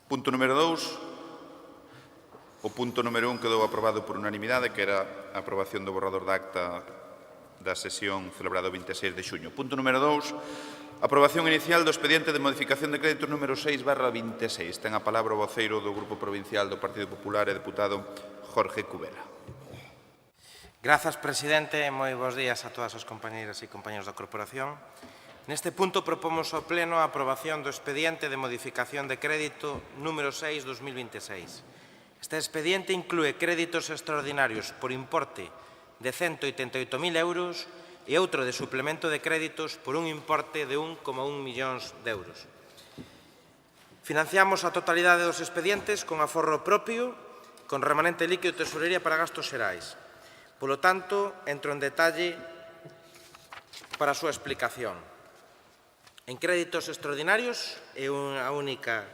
Punto número 2. O punto número 1 quedou aprobado por unanimidade, que era a aprobación do borrador da acta da sesión celebrada o 26 de xuño. Punto número 2. Aprobación inicial do expediente de modificación de créditos número 6/26. Ten a palabra o voceiro do Grupo Provincial do Partido Popular e deputado Jorge Cubela. Grazas, presidente, e moi bons días a todas as compañeiras e compañeros da Corporación. Neste punto propomos ao Pleno a aprobación do expediente de modificación de crédito número 6/2026. Este expediente inclúe créditos extraordinarios por importe de 188.000 euros e outro de suplemento de créditos por un importe de 1,1 millóns de euros. Financiamos a totalidade dos expedientes con aforro propio, con remanente líquido de tesorería para gastos xerais. Polo tanto, entro en detalle para a súa explicación. En créditos extraordinarios é unha única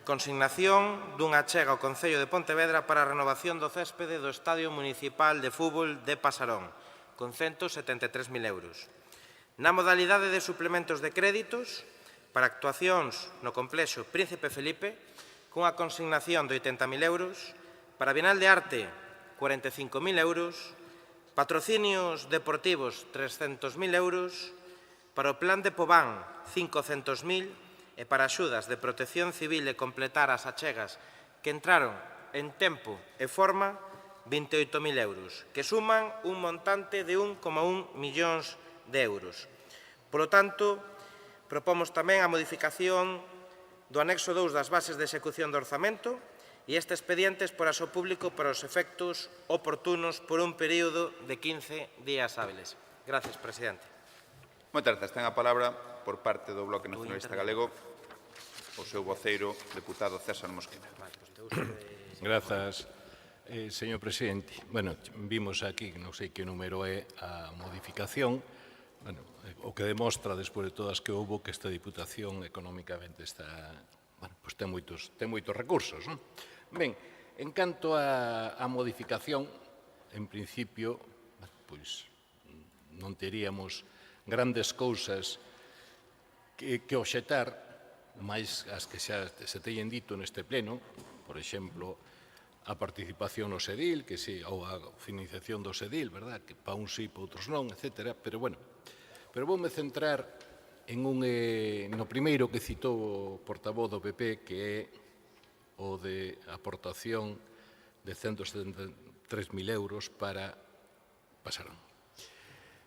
consignación dunha achega ao Concello de Pontevedra para a renovación do céspede do Estadio Municipal de Fútbol de Pasarón, con 173.000 euros. Na modalidade de suplementos de créditos, para actuacións no complexo Príncipe Felipe, cunha consignación de 80.000 euros, para Bienal de Arte, 45.000 euros, patrocinios deportivos, 300.000 euros, para o Plan de Pován, 500.000, e para axudas de protección civil e completar as achegas que entraron en tempo e forma, 28.000 euros, que suman un montante de 1,1 millóns de euros. Polo tanto, propomos tamén a modificación do anexo 2 das bases de execución do orzamento e este expediente es por aso público para os efectos oportunos por un período de 15 días hábiles. Gracias, presidente. Moitas grazas. Ten a palabra, por parte do Bloque Nacionalista Galego, o seu voceiro, deputado César Mosquera. Grazas, señor presidente. Bueno, vimos aquí, non sei que número é a modificación, bueno, o que demostra, despois de todas que houve, que esta Diputación económicamente está, bueno, pues ten moitos recursos, non? Ben, en canto a modificación, en principio, pois non teríamos grandes cousas que obxetar, máis as que xa se teñen dito neste pleno, por exemplo, a participación no SEDIL, ou a financiación do SEDIL, verdad? Que para uns sí, para outros non, etc. Pero, bueno, voume centrar no primeiro que citou o portavoz do PP, que é o de aportación de 173.000 euros para Pasarón.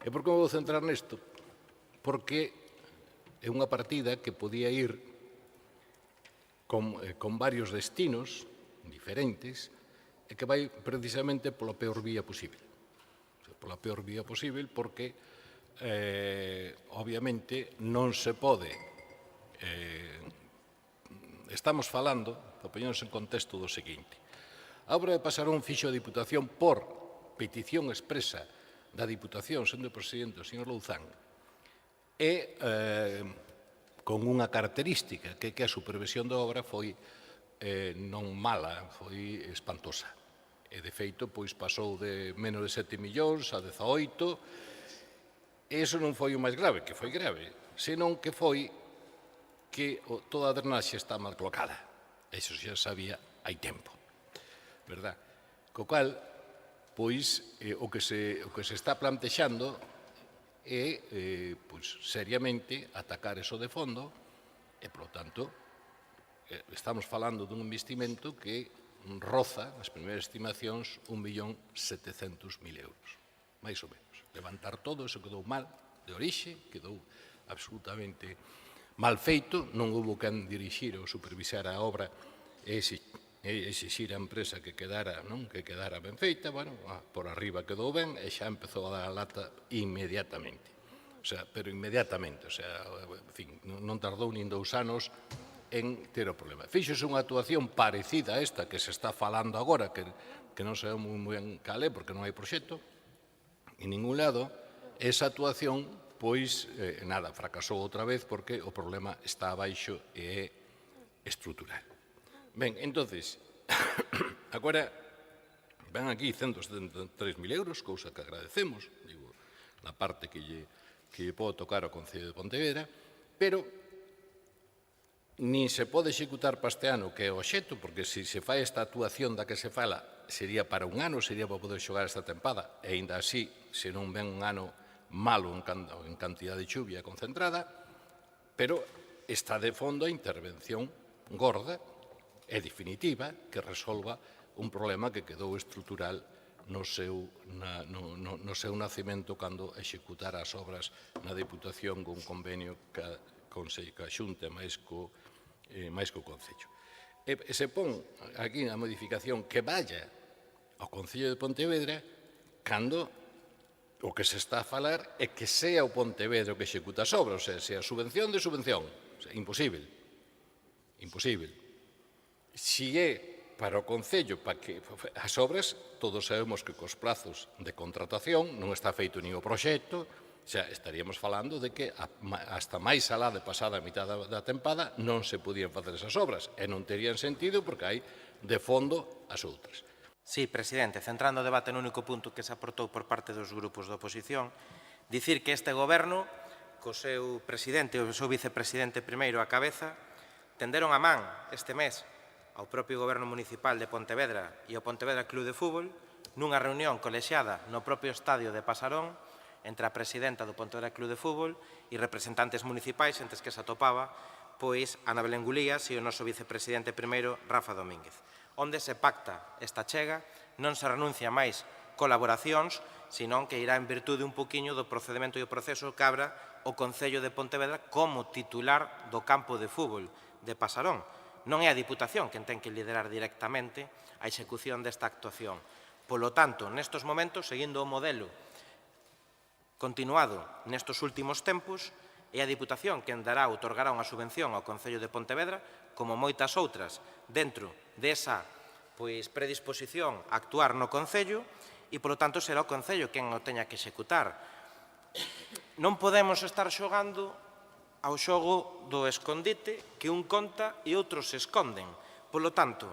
E por que me vou centrar nesto? Porque é unha partida que podía ir con varios destinos diferentes e que vai precisamente pola peor vía posible. Pola peor vía posible porque, obviamente, non se pode. Estamos falando, para poñernos en contexto, do seguinte. A obra de Pasarón fixo a Diputación por petición expresa da Diputación, sendo o presidente o señor Louzán, e con unha característica, que a supervisión da obra foi non mala, foi espantosa. E, de feito, pois pasou de menos de 7 millóns a 18, e iso non foi o máis grave, que foi grave, senón que foi que toda a drenaxe está mal colocada. Iso xa sabía hai tempo, verdad? Co cal, pois, o que se está plantexando é, pois, seriamente atacar eso de fondo e, polo tanto, estamos falando dun investimento que roza, nas primeiras estimacións, 1.700.000 euros, máis ou menos. Levantar todo, eso quedou mal de orixe, quedou absolutamente mal feito, non houve quen dirixir ou supervisar a obra e exixir a empresa que quedara ben feita, bueno, por arriba quedou ben e xa empezou a dar a lata inmediatamente. Pero inmediatamente, en fin, non tardou nin 2 anos en ter o problema. Fíxose unha actuación parecida a esta que se está falando agora, que non sabemos moi ben cal é, porque non hai proxecto, en ningún lado, esa actuación, pois, fracasou outra vez porque o problema está abaixo e é estrutural. Ben, entonces, agora van aquí 173.000 euros, cousa que agradecemos, digo, na parte que lle pode tocar ao Concello de Pontevedra, pero nin se pode executar para este ano, que é o obxecto, porque se se fai esta actuación da que se fala, sería para un ano, sería para poder xogar esta tempada, e ainda así, se non ven un ano malo en cantidad de chuvia concentrada, pero está de fondo a intervención gorda e definitiva que resolva un problema que quedou estrutural no seu nacemento cando executara as obras na Diputación con convenio ca Xunta máis co Concello. E se pon aquí a modificación que vaya ao Concello de Pontevedra cando o que se está a falar é que sea o Pontevedra o que executa as obras, ou sea subvención de subvención. Imposible. Imposible. Si é para o Concello, para que as obras, todos sabemos que cos prazos de contratación non está feito nin o proxecto, xa estaríamos falando de que hasta máis alá de pasada a mitad da tempada non se podían facer esas obras e non terían sentido porque hai de fondo as outras. Sí, presidente, centrando o debate no único punto que se aportou por parte dos grupos da oposición, dicir que este goberno, co seu presidente e o seu vicepresidente primeiro á cabeza, tenderon a man este mes ao propio goberno municipal de Pontevedra e ao Pontevedra Club de Fútbol nunha reunión colexiada no propio estadio de Pasarón entre a presidenta do Pontevedra Club de Fútbol e representantes municipais entre os que se atopaba pois Ana Belén Gulías e o noso vicepresidente primeiro Rafa Domínguez, onde se pacta esta chega, non se renuncia máis colaboracións, senón que irá en virtude un poquinho do procedimento e o proceso que abra o Concello de Pontevedra como titular do campo de fútbol de Pasarón. Non é a Diputación quen ten que liderar directamente a execución desta actuación. Polo tanto, nestes momentos, seguindo o modelo continuado nestes últimos tempos, é a Diputación quen outorgará unha subvención ao Concello de Pontevedra, como moitas outras, dentro desa predisposición a actuar no Concello, e, polo tanto, será o Concello quen o teña que executar. Non podemos estar xogando ao xogo do escondite que un conta e outros se esconden. Polo tanto,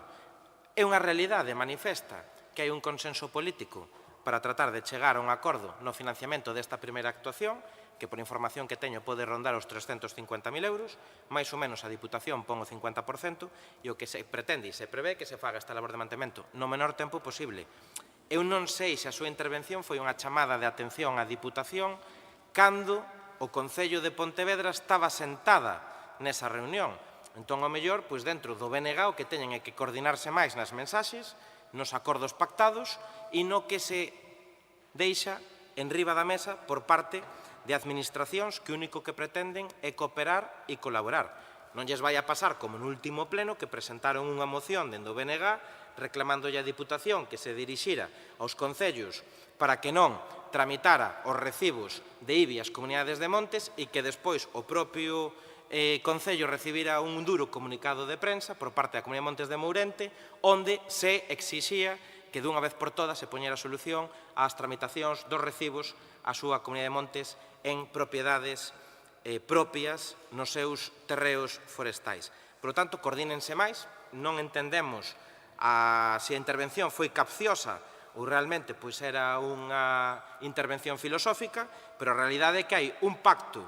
é unha realidade manifesta que hai un consenso político para tratar de chegar a un acordo no financiamento desta primeira actuación, que por información que teño pode rondar os 350.000 euros, máis ou menos a Diputación pon o 50%, e o que se pretende e se prevé que se faga esta labor de mantemento no menor tempo posible. Eu non sei se a súa intervención foi unha chamada de atención á Diputación cando o Concello de Pontevedra estaba sentada nesa reunión. Entón, ao mellor, dentro do BNG o que teñen é que coordinarse máis nas mensaxes, nos acordos pactados e no que se deixa en riba da mesa por parte de administracións que o único que pretenden é cooperar e colaborar. Non lles vai a pasar como no último pleno que presentaron unha moción dende o BNG reclamándolle a Diputación que se dirixira aos concellos para que non tramitara os recibos de IBI ás comunidades de montes e que despois o propio Concello recibira un duro comunicado de prensa por parte da Comunidade de Montes de Mourente onde se exixía que dunha vez por todas se poñera solución ás tramitacións dos recibos á súa Comunidade de Montes en propiedades propias nos seus terreos forestais. Por lo tanto, coordínense máis, non entendemos se a intervención foi capciosa ou realmente era unha intervención filosófica, pero a realidade é que hai un pacto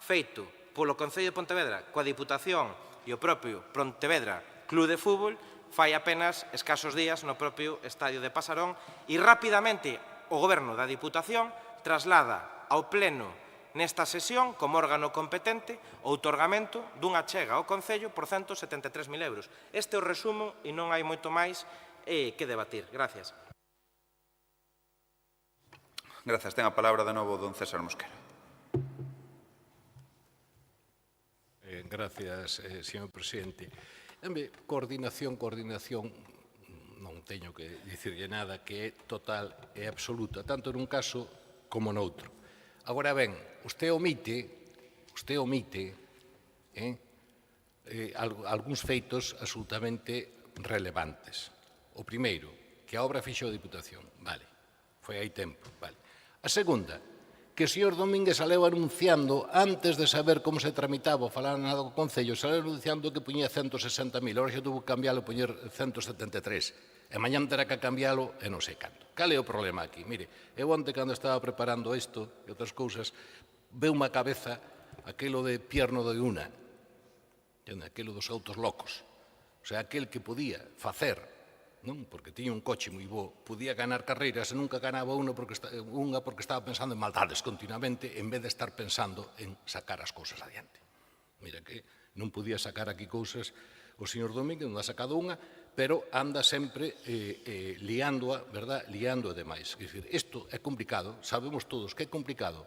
feito polo Concello de Pontevedra coa Diputación e o propio Pontevedra Club de Fútbol fai apenas escasos días no propio estadio de Pasarón e rapidamente o Goberno da Diputación traslada ao Pleno nesta sesión como órgano competente o outorgamento dunha chega ao Concello por 173.000 euros. Este é o resumo e non hai moito máis que debatir. Gracias. Grazas. Ten a palabra de novo don César Mosquera. Gracias, señor presidente. Coordinación, non teño que dicirlle nada, que é total e absoluta, tanto nun caso como noutro. Agora ben, usted omite algúns feitos absolutamente relevantes. O primeiro, que a obra fixo a Diputación. Vale, foi hai tempo. Vale. A segunda, que o señor Domínguez saleu anunciando, antes de saber como se tramitaba o falar nada do Concello, saleu anunciando que puñía 160.000, agora xa tuvo que cambiálo e poñer 173. E mañan terá que cambiálo e non sei canto. Cal é o problema aquí? Mire, eu onte, cando estaba preparando isto e outras cousas, veu má cabeza aquilo de Pierno de Una. Aquilo dos autos locos. O sea, aquel que podía facer, non? Porque tiña un coche moi bo, podía ganar carreiras e nunca ganaba unha porque estaba pensando en maldades continuamente en vez de estar pensando en sacar as cousas adiante. Mira que non podía sacar aquí cousas o señor Domínguez, non ha sacado unha, pero anda sempre liándoa, verdad? Liándoa demais. É dicir, isto é complicado, sabemos todos que é complicado.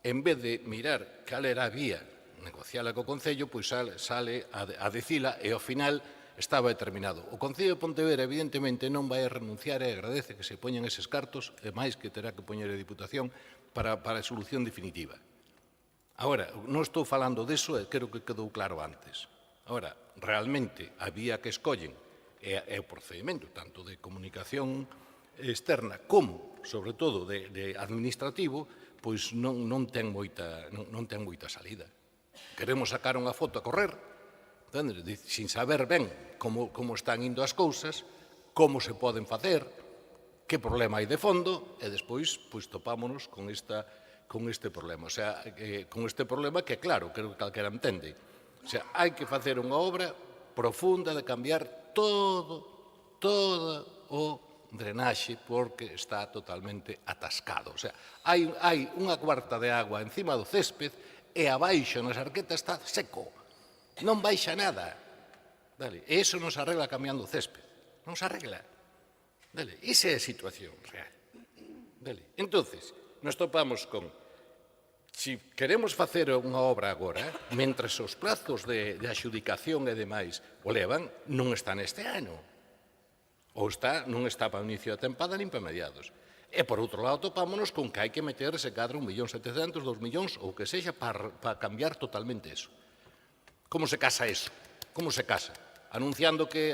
En vez de mirar cal era a vía, negociala co Concello, pois sale a dicila e ao final estaba determinado. O Concello de Pontevedra, evidentemente, non vai a renunciar e agradece que se poñan eses cartos, e máis que terá que poñer a Diputación para a solución definitiva. Agora, non estou falando deso e creo que quedou claro antes. Agora, realmente, a vía que escollen é o procedimento, tanto de comunicación externa como, sobre todo, de administrativo, pois non ten moita salida. Queremos sacar unha foto a correr, sin saber ben como están indo as cousas, como se poden facer, que problema hai de fondo, e despois topámonos con este problema. O sea, con este problema que, claro, creo que calquera entende. O sea, hai que facer unha obra profunda de cambiar todo o drenaxe porque está totalmente atascado. O sea, hai unha cuarta de agua encima do césped e abaixo nas arquetas está seco. Non baixa nada. E iso non se arregla cambiando o césped. Non se arregla. Esa é a situación real. Entonces, nos topamos con, se queremos facer unha obra agora, mentres os plazos de axudicación e demais o levan, non está neste ano. Ou non está para o inicio da tempada nin para mediados. E, por outro lado, topámonos con que hai que meter ese cadro 1.700.000, 2 millóns, ou que sexa, para cambiar totalmente eso. Como se casa eso? Como se casa? Anunciando que,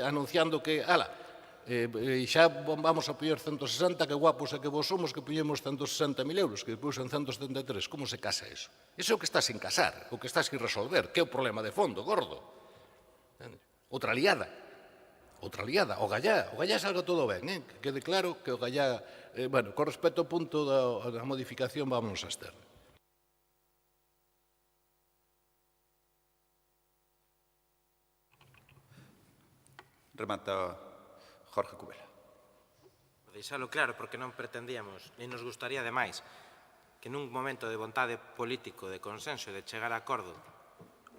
xa vamos a poñer 160, que guapos e que vos somos, que poñemos 160.000 euros, que depois en 173. Como se casa eso? Iso é o que está sin casar, o que está sin resolver, que é o problema de fondo, gordo. Outra liada. O Gallá salga todo ben, que quede claro que o Gallá, con respecto ao punto da modificación, vámonos a externo. Remata Jorge Cubela. Deixalo claro, porque non pretendíamos, e nos gustaría, ademais, que nun momento de vontade político, de consenso e de chegar a acordo,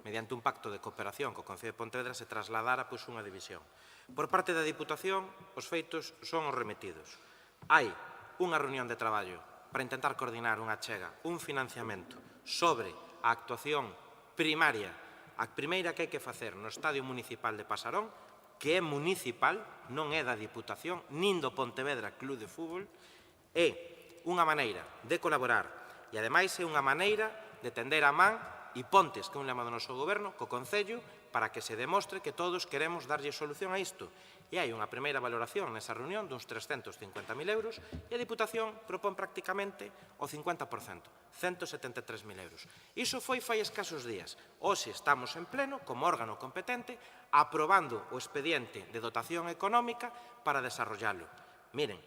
mediante un pacto de cooperación co Concello de Pontevedra, se trasladara unha división. Por parte da Diputación, os feitos son os remitidos. Hai unha reunión de traballo para intentar coordinar unha achega, un financiamento sobre a actuación primaria, a primeira que hai que facer no Estadio Municipal de Pasarón, que é municipal, non é da Diputación, nin do Pontevedra Club de Fútbol, é unha maneira de colaborar e, ademais, é unha maneira de tender a man e pontes, que é un lema do noso goberno, co Concello, para que se demostre que todos queremos darlle solución a isto. E hai unha primeira valoración nesa reunión duns 350.000 euros e a Diputación propón prácticamente o 50%, 173.000 euros. Iso foi fai escasos días. Hoxe estamos en pleno, como órgano competente, aprobando o expediente de dotación económica para desarrollalo. Miren,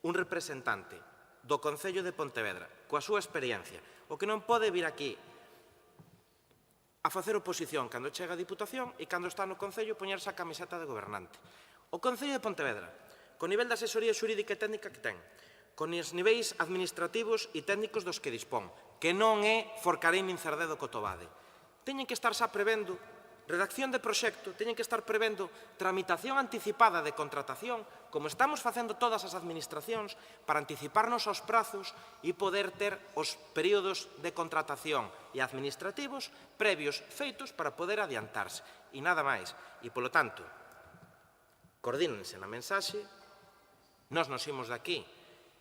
un representante do Concello de Pontevedra, coa súa experiencia, o que non pode vir aquí a facer oposición cando chega a Diputación e cando está no Concello poñerse a camiseta de gobernante. O Concello de Pontevedra, co nivel de asesoría xurídica e técnica que ten, con os niveis administrativos e técnicos dos que dispón, que non é Forcarín nin Cerdedo Cotobade, teñen que estar xa prevendo redacción de proxecto, teñen que estar prevendo tramitación anticipada de contratación, como estamos facendo todas as administracións, para anticiparnos aos prazos e poder ter os períodos de contratación e administrativos previos feitos para poder adiantarse. E nada máis. E, polo tanto, coordínense na mensaxe, nós nos imos de aquí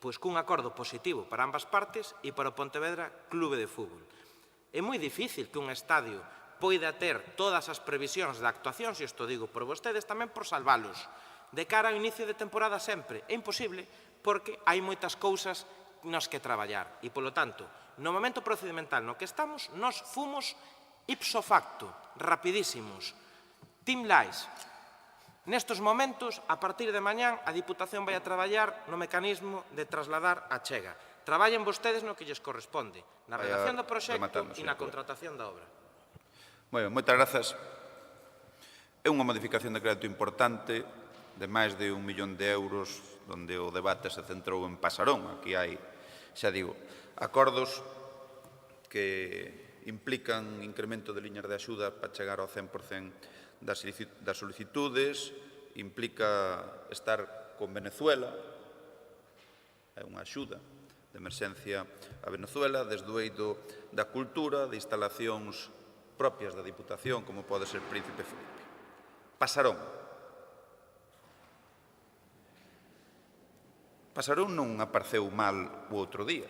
pois cun acordo positivo para ambas partes e para o Pontevedra Clube de Fútbol. É moi difícil que un estadio poida ter todas as previsións de actuación, se isto digo por vostedes, tamén por salvalos, de cara ao inicio de temporada sempre. É imposible porque hai moitas cousas nas que traballar. E, polo tanto, no momento procedimental no que estamos, nós fomos ipso facto, rapidísimos. Team Lies. Nestos momentos, a partir de mañán, a Diputación vai a traballar no mecanismo de trasladar a chega. Traballen vostedes no que lles corresponde, na redacción do proxecto e na contratación da obra. Moi ben, moitas grazas. É unha modificación de crédito importante de máis de 1 millón de euros, onde o debate se centrou en Pasarón. Aquí hai, xa digo, acordos que implican incremento de liñas de axuda para chegar ao 100% das solicitudes, implica estar con Venezuela, é unha axuda de emerxencia a Venezuela, desde o eido da cultura, de instalacións propias da Diputación, como pode ser Príncipe Felipe. Pasarón. Pasarón non apareceu mal o outro día.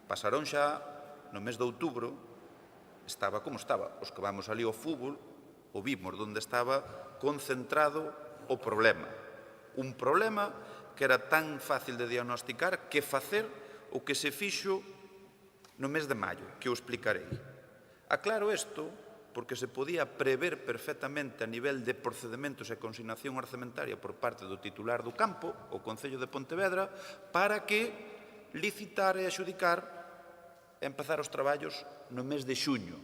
Pasarón xa no mes de outubro estaba como estaba. Os que vamos ali ao fútbol o vimos onde estaba concentrado o problema. Un problema que era tan fácil de diagnosticar que facer o que se fixo no mes de maio, que o explicarei. Aclaro isto porque se podía prever perfectamente a nivel de procedementos e consignación orzamentaria por parte do titular do campo, o Concello de Pontevedra, para que licitar e adxudicar e empezar os traballos no mes de xuño.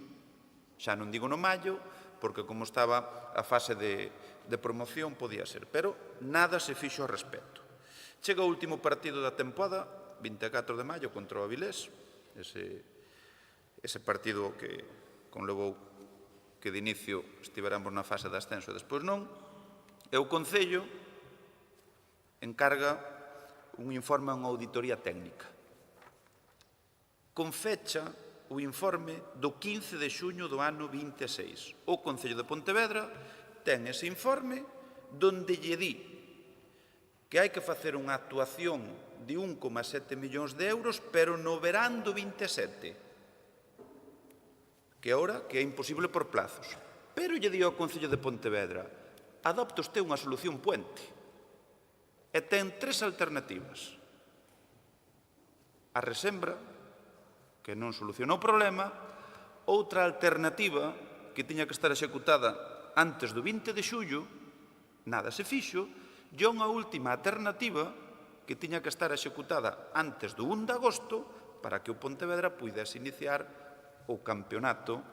Xa non digo no maio, porque como estaba a fase de promoción podía ser, pero nada se fixo ao respecto. Chega o último partido da tempada, 24 de maio, contra o Avilés, ese partido que conlevou que de inicio estiveramos na fase de ascenso e despois non, e o Concello encarga un informe a unha auditoría técnica. Con fecha o informe do 15 de xuño do ano 26. O Concello de Pontevedra ten ese informe donde lle di que hai que facer unha actuación de 1,7 millóns de euros, pero no verán do 27, que agora que é imposible por plazos. Pero lle di ao Concello de Pontevedra, adopta usted unha solución puente, e ten 3 alternativas. A resembra, que non soluciona o problema, outra alternativa que tiña que estar executada antes do 20 de xullo, nada se fixo, e unha última alternativa que tiña que estar executada antes do 1 de agosto para que o Pontevedra puidese iniciar o campeonato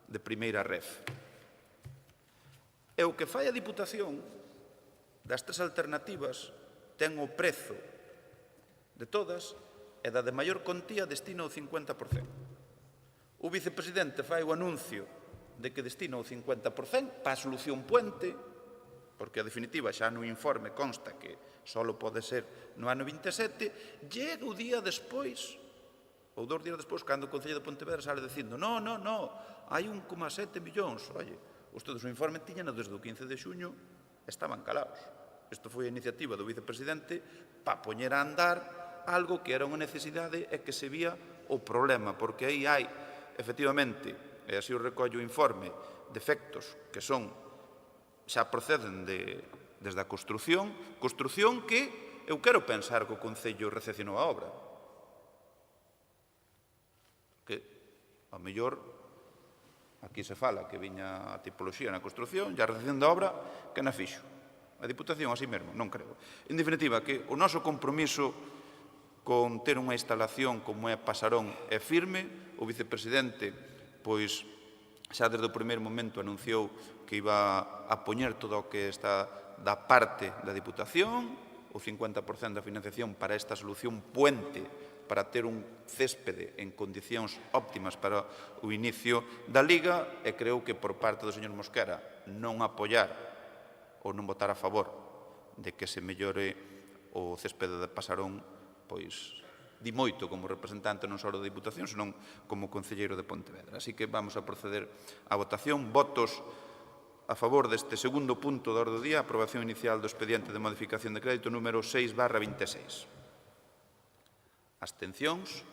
de primeira ref. E o que fai a Diputación das 3 alternativas ten o prezo de todas e da de maior contía destina o 50%. O vicepresidente fai o anuncio de que destina o 50% para a solución puente, porque a definitiva xa no informe consta que só pode ser no ano 27, llega o día despois, ou 2 días despois, cando o Concello de Pontevedra sale dicindo no, hai 1,7 millóns. Oye, ustedes o informe tiñan desde o 15 de xuño, estaban calados. Isto foi a iniciativa do vicepresidente para poñer a andar algo que era unha necesidade e que se vía o problema, porque aí hai, efectivamente, e así o recollo o informe, defectos que son, xa proceden desde a construción que eu quero pensar que o Concello recepcionou a obra. Que, ao mellor, aquí se fala que viña a tipoloxía na construción e a recepción da obra que na fixo. A Diputación así mesmo, non creo. En definitiva, que o noso compromiso con ter unha instalación como é Pasarón é firme. O vicepresidente, pois, xa desde o primeiro momento anunciou que iba a poñer todo o que está da parte da Diputación, o 50% da financiación para esta solución puente, para ter un céspede en condicións óptimas para o inicio da Liga, e creo que por parte do señor Mosquera non apoiar ou non votar a favor de que se mellore o céspede de Pasarón, pois di moito como representante non só da Diputación, senón como concelleiro de Pontevedra. Así que vamos a proceder á votación. Votos a favor deste segundo punto da orde do día, aprobación inicial do expediente de modificación de crédito número 6/26. Abstencións.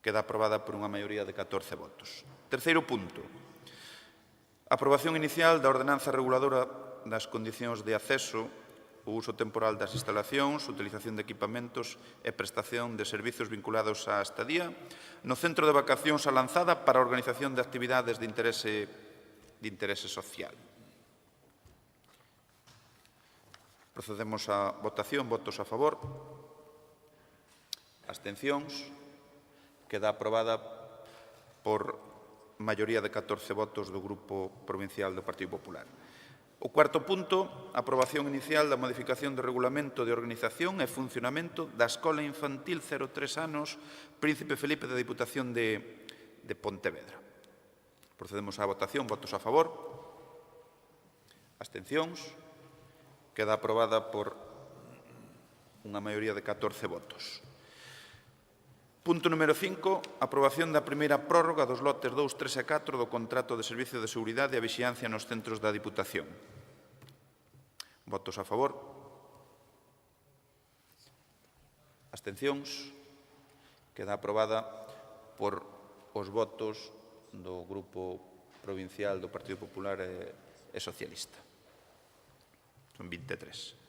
Queda aprobada por unha maioría de 14 votos. Terceiro punto. Aprobación inicial da ordenanza reguladora das condicións de acceso, o uso temporal das instalacións, utilización de equipamentos e prestación de servizos vinculados á estadía no centro de vacacións a Lanzada para a organización de actividades de interese social. Procedemos á votación. Votos a favor. Abstencións. Queda aprobada por maioría de 14 votos do Grupo Provincial do Partido Popular. O cuarto punto, aprobación inicial da modificación do Regulamento de Organización e Funcionamento da Escola Infantil 03 anos Príncipe Felipe da Diputación de Pontevedra. Procedemos á votación. Votos a favor? Abstencións? Queda aprobada por unha maioría de 14 votos. Punto número 5. Aprobación da primeira prórroga dos lotes 2, 3 e 4 do contrato de servicio de seguridade e vixiancia nos centros da Diputación. Votos a favor? Abstencións? Queda aprobada por os votos do Grupo Provincial do Partido Popular e Socialista. Son 23.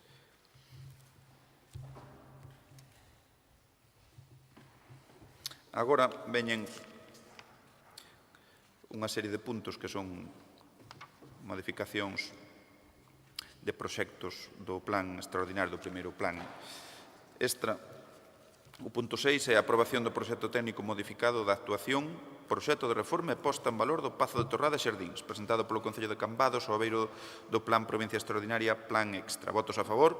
Agora veñen unha serie de puntos que son modificacións de proxectos do plan extraordinario, do primeiro plan extra. O punto 6 é a aprobación do proxecto técnico modificado da actuación, proxecto de reforma e posta en valor do Pazo de Torrada e Xardíns, presentado polo Concello de Cambados ao abeiro do plan Provincia Extraordinaria Plan Extra. Votos a favor?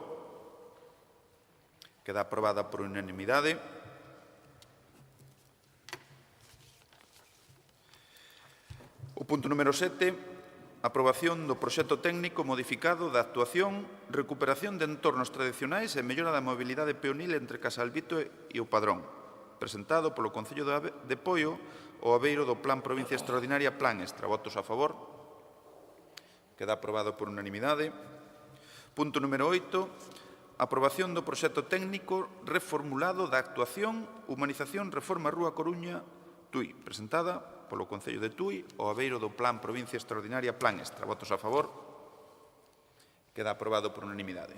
Queda aprobada por unanimidade. O punto número 7, aprobación do proxecto técnico modificado da actuación, recuperación de entornos tradicionais e mellora da mobilidade peonil entre Casalbito e o Padrón, presentado polo Concello de Poio ao abeiro do Plan Provincia Extraordinaria Plan Extra. Votos a favor? Queda aprobado por unanimidade. Punto número 8, aprobación do proxecto técnico reformulado da actuación Humanización Reforma Rúa Coruña Tui, presentada polo Concello de Tui ao abeiro do Plan Provincia Extraordinaria Plan Extra. Votos a favor? Queda aprobado por unanimidade.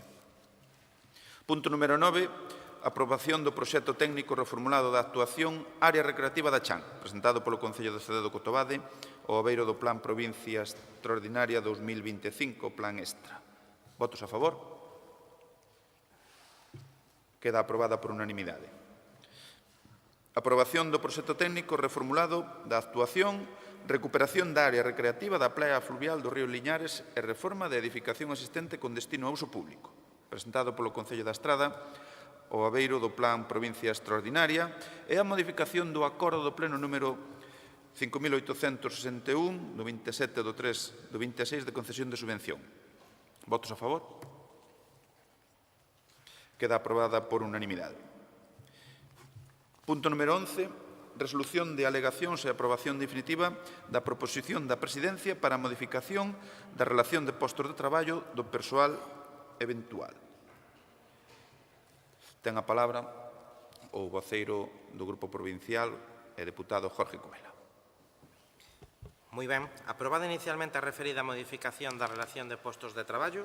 Punto número 9, aprobación do proxecto técnico reformulado da actuación Área Recreativa da Chan, presentado polo Concello de Cededo Cotobade ao abeiro do Plan Provincia Extraordinaria 2025 Plan Extra. Votos a favor? Queda aprobada por unanimidade. Aprobación do proxecto técnico reformulado da actuación, recuperación da área recreativa da praia fluvial do río Liñares e reforma da edificación existente con destino a uso público, presentado polo Concello da Estrada ao abeiro do Plan Provincia Extraordinaria e a modificación do acordo do Pleno número 5.861 do 27 do 3 do 26 de concesión de subvención. Votos a favor? Queda aprobada por unanimidade. Punto número 11, resolución de alegacións e aprobación definitiva da proposición da Presidencia para a modificación da relación de postos de traballo do persoal eventual. Ten a palabra o voceiro do Grupo Provincial e deputado Jorge Comela. Moi ben. Aprobada inicialmente a referida modificación da relación de postos de traballo,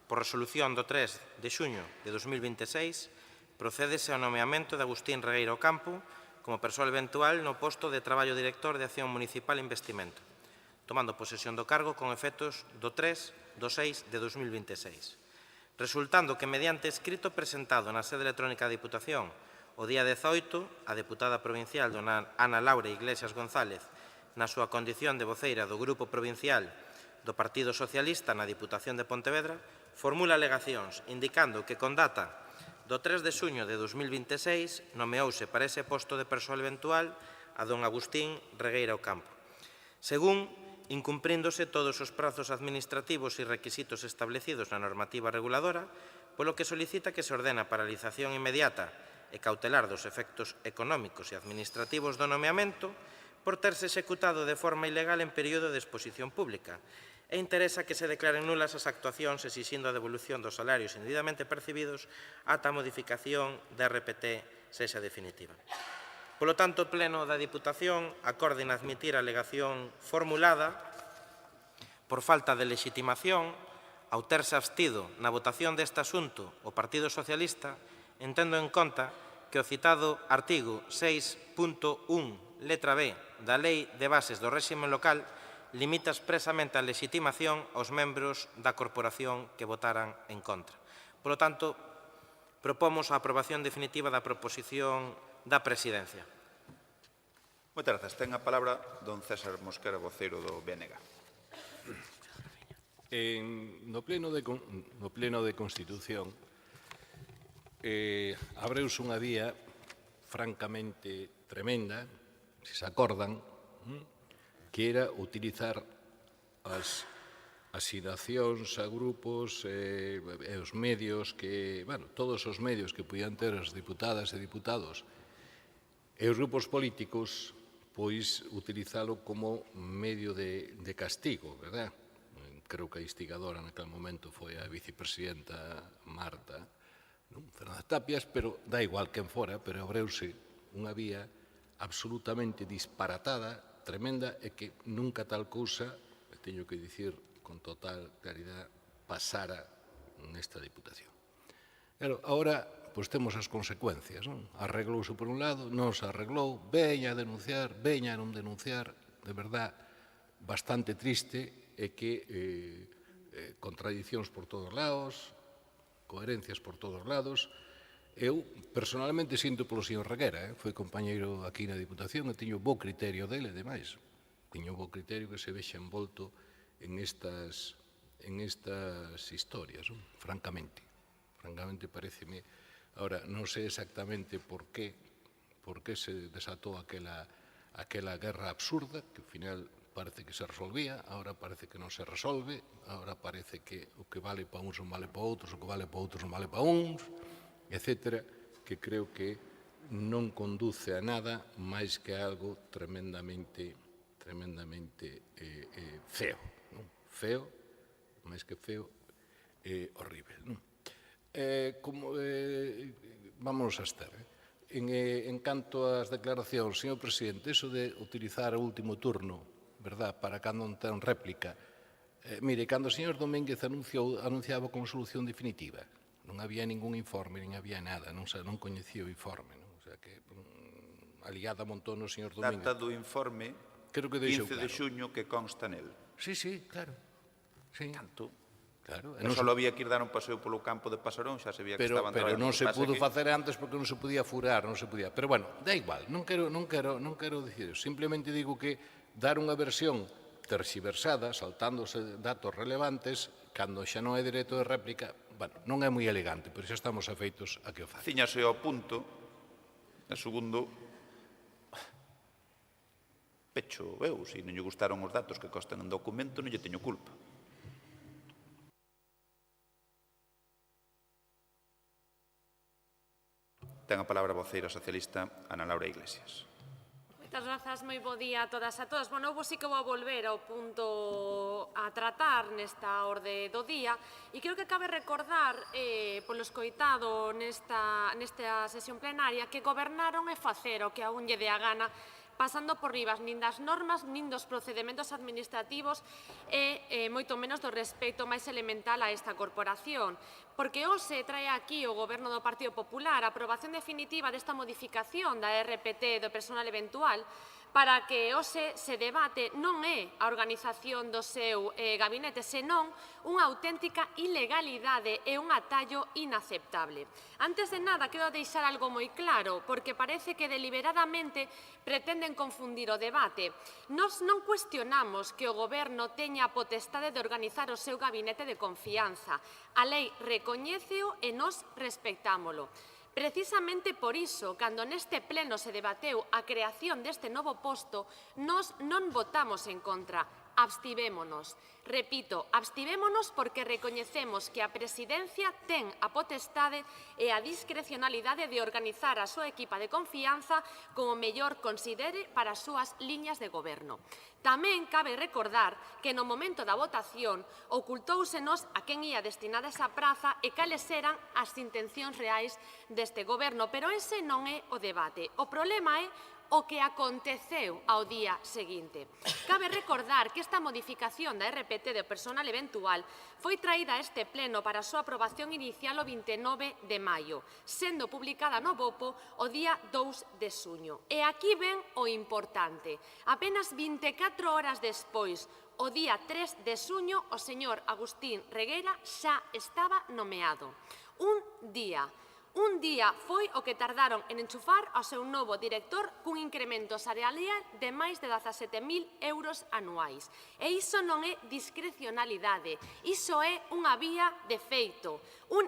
por resolución do 3 de xuño de 2026, procédese ao nomeamento de Agustín Regueira Ocampo como persoal eventual no posto de traballo director de Acción Municipal e Investimento, tomando posesión do cargo con efectos do 3 do 6 de 2026. Resultando que, mediante escrito presentado na sede electrónica da Diputación o día 18, a deputada provincial dona Ana Laura Iglesias González, na súa condición de voceira do Grupo Provincial do Partido Socialista na Diputación de Pontevedra, formula alegacións indicando que con data do 3 de xuño de 2026 nomeouse para ese posto de persoal eventual a don Agustín Regueira Ocampo, según incumpríndose todos os prazos administrativos e requisitos establecidos na normativa reguladora, polo que solicita que se ordene a paralización inmediata e cautelar dos efectos económicos e administrativos do nomeamento por terse executado de forma ilegal en período de exposición pública, e interesa que se declaren nulas as actuacións exixindo a devolución dos salarios indebidamente percibidos ata a modificación da RPT sexa definitiva. Polo tanto, o Pleno da Diputación acorde en admitir a alegación formulada por falta de lexitimación ao terse abstido na votación deste asunto o Partido Socialista, entendo en conta que o citado artigo 6.1, letra B, da Lei de Bases do Réxime Local limita expresamente a lexitimación aos membros da corporación que votaran en contra. Por lo tanto, propomos a aprobación definitiva da proposición da Presidencia. Moitas grazas. Ten a palabra don César Mosquera, voceiro do BNG. No pleno de Constitución abreuse unha vía francamente tremenda, se se acordan, que era utilizar as asignacións a grupos e os medios que, bueno, todos os medios que podían ter as diputadas e diputados e os grupos políticos, pois utilizalo como medio de castigo, verdad? Creo que a instigadora naquele momento foi a vicepresidenta Marta Fernández Tapias, pero dá igual quen fora, pero abreuse unha vía absolutamente disparatada, tremenda, e que nunca tal cousa, teño que dicir con total claridade, pasara nesta Diputación. Claro, agora, pois temos as consecuencias, non? Arreglouse por un lado, non se arreglou, veña a denunciar, veña a non denunciar, de verdad, bastante triste, e que contradicións por todos lados, coherencias por todos lados. Eu, personalmente, sinto polo señor Reguera, foi compañeiro aquí na Diputación, e tiño bo criterio dele, demais. Tiño bo criterio que se vexa envolto en estas historias, non? Francamente. Francamente, pareceme. Ahora, non sei exactamente por que se desatou aquela guerra absurda, que ao final parece que se resolvía, agora parece que non se resolve, agora parece que o que vale para uns non vale para outros, o que vale para outros non vale para uns, etcétera, que creo que non conduce a nada máis que a algo tremendamente feo. Feo, máis que feo, horrible. Vamos a estar. En canto ás declaracións, señor presidente, eso de utilizar o último turno, verdad, para cando non ten réplica, mire, cando o señor Domínguez anunciaba como solución definitiva, non había ningún informe, nin había nada, non coñecía o informe, non? O sea que aliada montón o señor Domínguez. Data do informe 15 de xuño que consta nel. Sí, claro. Tanto. Claro. Non só había que ir dar un paseo polo campo de Pasarón, xa se veía que estaban pero traballando. non se pudo facer antes porque non se podía furar, non se podía. Pero bueno, da igual, non quero dicir eso. Simplemente digo que dar unha versión terxiversada, saltándose datos relevantes, cando xa non hai dereito de réplica, bueno, non é moi elegante, pero xa estamos afeitos a que o faga. Ciñase ao punto, e segundo, pecho eu, se non lle gustaron os datos que constan en documento, non lle teño culpa. Ten a palabra a voceira socialista Ana Laura Iglesias. Moitas grazas, moi bo día a todas e a todos. Bueno, eu sí que vou a volver ao punto a tratar nesta orde do día e creo que cabe recordar, polo escoitado nesta sesión plenaria, que gobernaron e facer o que a un lle dé a gana, pasando por riba nin das normas, nin dos procedementos administrativos e moito menos do respeto máis elemental a esta corporación. Porque hoxe trae aquí o Goberno do Partido Popular a aprobación definitiva desta modificación da RPT do personal eventual para que hoxe se debate non é a organización do seu gabinete, senón unha auténtica ilegalidade e un atallo inaceptable. Antes de nada, quero deixar algo moi claro, porque parece que deliberadamente pretenden confundir o debate. Nós non cuestionamos que o Goberno teña a potestade de organizar o seu gabinete de confianza. A lei recoñéceo e nós respectámolo. Precisamente por iso, cando neste pleno se debateu a creación deste novo posto, nós non votamos en contra, abstivémonos. Repito, abstivémonos porque recoñecemos que a Presidencia ten a potestade e a discrecionalidade de organizar a súa equipa de confianza como mellor considere para as súas liñas de goberno. Tamén cabe recordar que no momento da votación ocultóusenos a quen ia destinada esa praza e cales eran as intencións reais deste goberno, pero ese non é o debate. O problema é o que aconteceu ao día seguinte. Cabe recordar que esta modificación da RPT do personal eventual foi traída a este pleno para a súa aprobación inicial o 29 de maio, sendo publicada no BOPO o día 2 de xuño. E aquí ven o importante. Apenas 24 horas despois, o día 3 de xuño, o señor Agustín Reguera xa estaba nomeado. Un día. Un día foi o que tardaron en enchufar ao seu novo director cun incremento salarial de máis de 17.000 euros anuais. E iso non é discrecionalidade, iso é unha vía de feito, un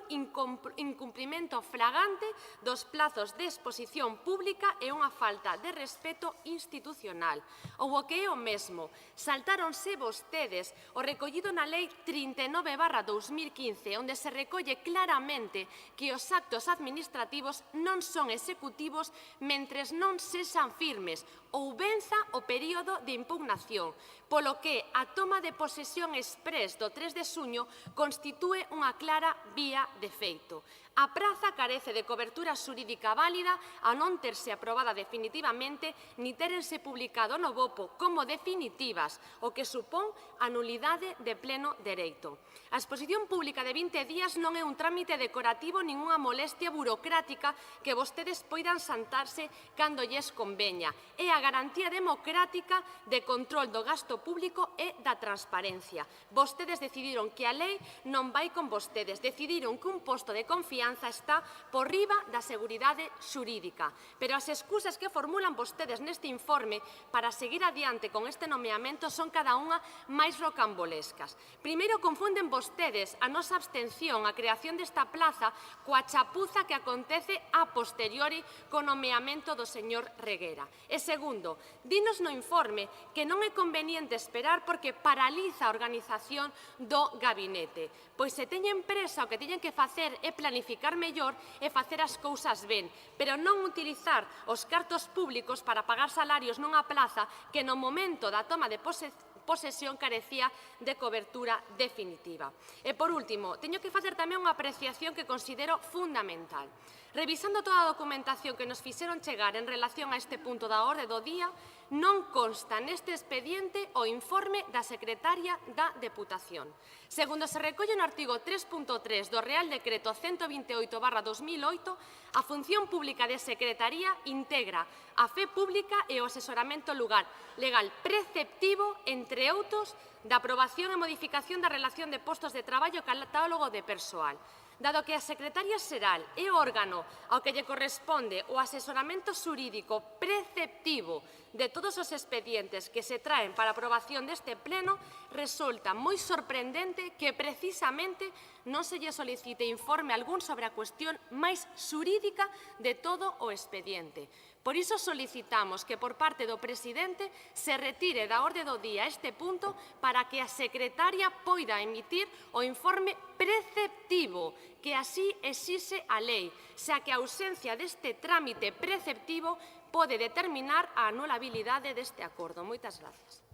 incumprimento fragante dos plazos de exposición pública e unha falta de respeto institucional. Ou o que é o mesmo, saltáronse vostedes o recollido na Lei 39/2015, onde se recolle claramente que os actos administrativos non son executivos mentres non sexan firmes ou venza o período de impugnación, polo que a toma de posesión exprés do 3 de xuño constitúe unha clara vía de feito. A praza carece de cobertura xurídica válida a non terse aprobada definitivamente ni terense publicado no BOPO como definitivas, o que supón a nulidade de pleno dereito. A exposición pública de 20 días non é un trámite decorativo nin unha molestia burocrática que vostedes poidan saltarse cando lles conveña. É a garantía democrática de control do gasto público e da transparencia. Vostedes decidiron que a lei non vai con vostedes, decidiron que un posto de confianza está por riba da seguridade xurídica. Pero as excusas que formulan vostedes neste informe para seguir adiante con este nomeamento son cada unha máis rocambolescas. Primeiro, confunden vostedes a nosa abstención á creación desta plaza coa chapuza que acontece a posteriori co nomeamento do señor Reguera. E segundo, dinos no informe que non é conveniente esperar porque paraliza a organización do gabinete. Pois se teñen presa o que teñen que facer é planificar mellor e facer as cousas ben, pero non utilizar os cartos públicos para pagar salarios nunha plaza que no momento da toma de posesión carecía de cobertura definitiva. E, por último, teño que facer tamén unha apreciación que considero fundamental. Revisando toda a documentación que nos fixeron chegar en relación a este punto da orde do día, non consta neste expediente o informe da secretaria da Deputación. Segundo se recolle no artigo 3.3 do Real Decreto 128/2008, a función pública de secretaría integra a fe pública e o asesoramento legal preceptivo, entre outros, da aprobación e modificación da relación de postos de traballo e catálogo de persoal. Dado que a Secretaria Xeral é o órgano ao que lle corresponde o asesoramento xurídico preceptivo de todos os expedientes que se traen para aprobación deste pleno, resulta moi sorprendente que precisamente non se lle solicite informe algún sobre a cuestión máis xurídica de todo o expediente. Por iso solicitamos que por parte do presidente se retire da orde do día este punto para que a secretaria poida emitir o informe preceptivo que así exixe a lei, xa que a ausencia deste trámite preceptivo pode determinar a anulabilidade deste acordo. Moitas gracias.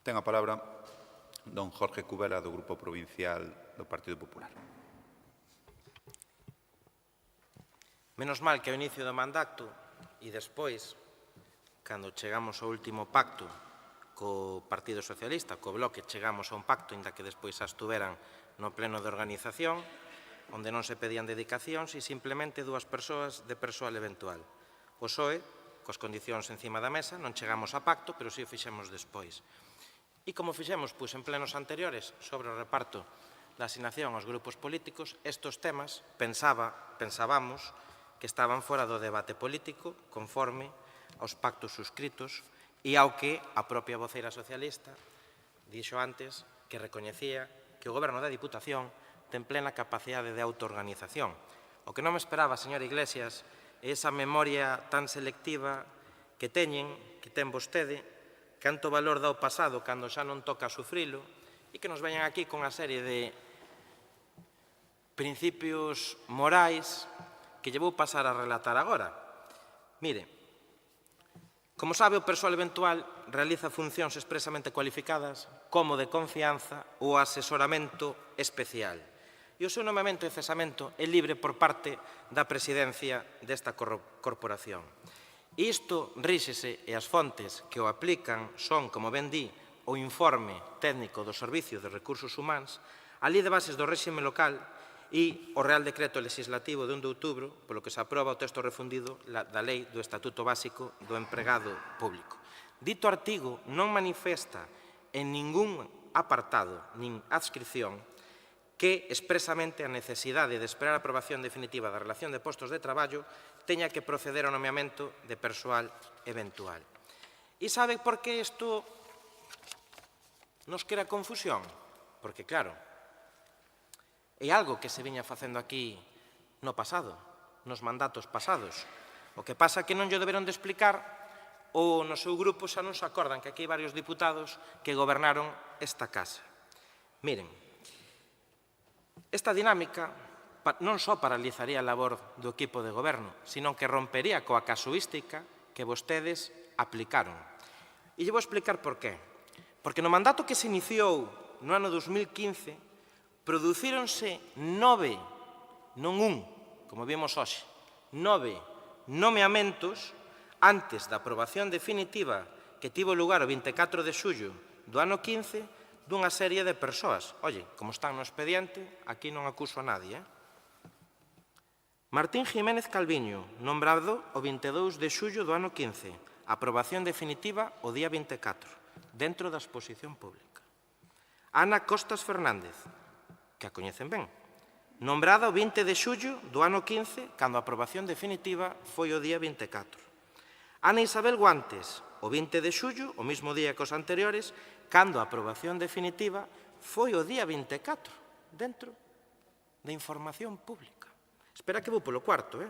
Ten a palabra don Jorge Cubela, do Grupo Provincial do Partido Popular. Menos mal que ao inicio do mandato e despois, cando chegamos ao último pacto co Partido Socialista, co Bloque, chegamos a un pacto, inda que despois astuveran no pleno de organización, onde non se pedían dedicacións e simplemente 2 persoas de persoal eventual. O PSOE, coas condicións encima da mesa, non chegamos a pacto, pero si o fixemos despois. E como fixemos en plenos anteriores sobre o reparto da asignación aos grupos políticos, estes temas pensábamos que estaban fora do debate político conforme aos pactos suscritos e ao que a propia voceira socialista dixo antes que recoñecía que o Goberno da Diputación ten plena capacidade de autoorganización. O que non me esperaba, señora Iglesias, é esa memoria tan selectiva que ten vostede, canto valor dá o pasado cando xa non toca sufrilo e que nos veñan aquí con a serie de principios morais que lle vou pasar a relatar agora. Mire, como sabe, o persoal eventual realiza funcións expresamente cualificadas como de confianza ou asesoramento especial. E o seu nomeamento e cesamento é libre por parte da presidencia desta corporación. Isto ríxese e as fontes que o aplican son, como ben di, o informe técnico do Servicio de Recursos Humanos, a Lei de Bases do Réxime Local e o Real Decreto Legislativo de 1 de outubro, polo que se aproba o texto refundido da Lei do Estatuto Básico do Empregado Público. Dito artigo non manifesta en ningún apartado nin adscripción que expresamente a necesidade de esperar a aprobación definitiva da relación de postos de traballo teña que proceder ao nomeamento de persoal eventual. E sabe por que isto nos crea confusión? Porque, claro, é algo que se viña facendo aquí no pasado, nos mandatos pasados. O que pasa é que non lle deberon de explicar ou no seu grupo xa non se acordan que aquí hai varios diputados que gobernaron esta casa. Miren, esta dinámica non só paralizaría a labor do equipo de goberno, sino que rompería coa casuística que vostedes aplicaron. E lle vou explicar por qué. Porque no mandato que se iniciou no ano 2015 producíronse 9, non un, como vimos hoxe, 9 nomeamentos antes da aprobación definitiva que tivo lugar o 24 de xullo do ano 15 dunha serie de persoas. Oye, como están no expediente, aquí non acuso a nadie. Martín Jiménez Calviño, nombrado o 22 de xullo do ano 15, aprobación definitiva o día 24, dentro da exposición pública. Ana Costas Fernández, que a coñecen ben, nombrada o 20 de xullo do ano 15, cando a aprobación definitiva foi o día 24. Ana Isabel Guantes, o 20 de xullo, o mismo día que os anteriores, cando a aprobación definitiva foi o día 24, dentro da información pública. Espera que vou polo cuarto,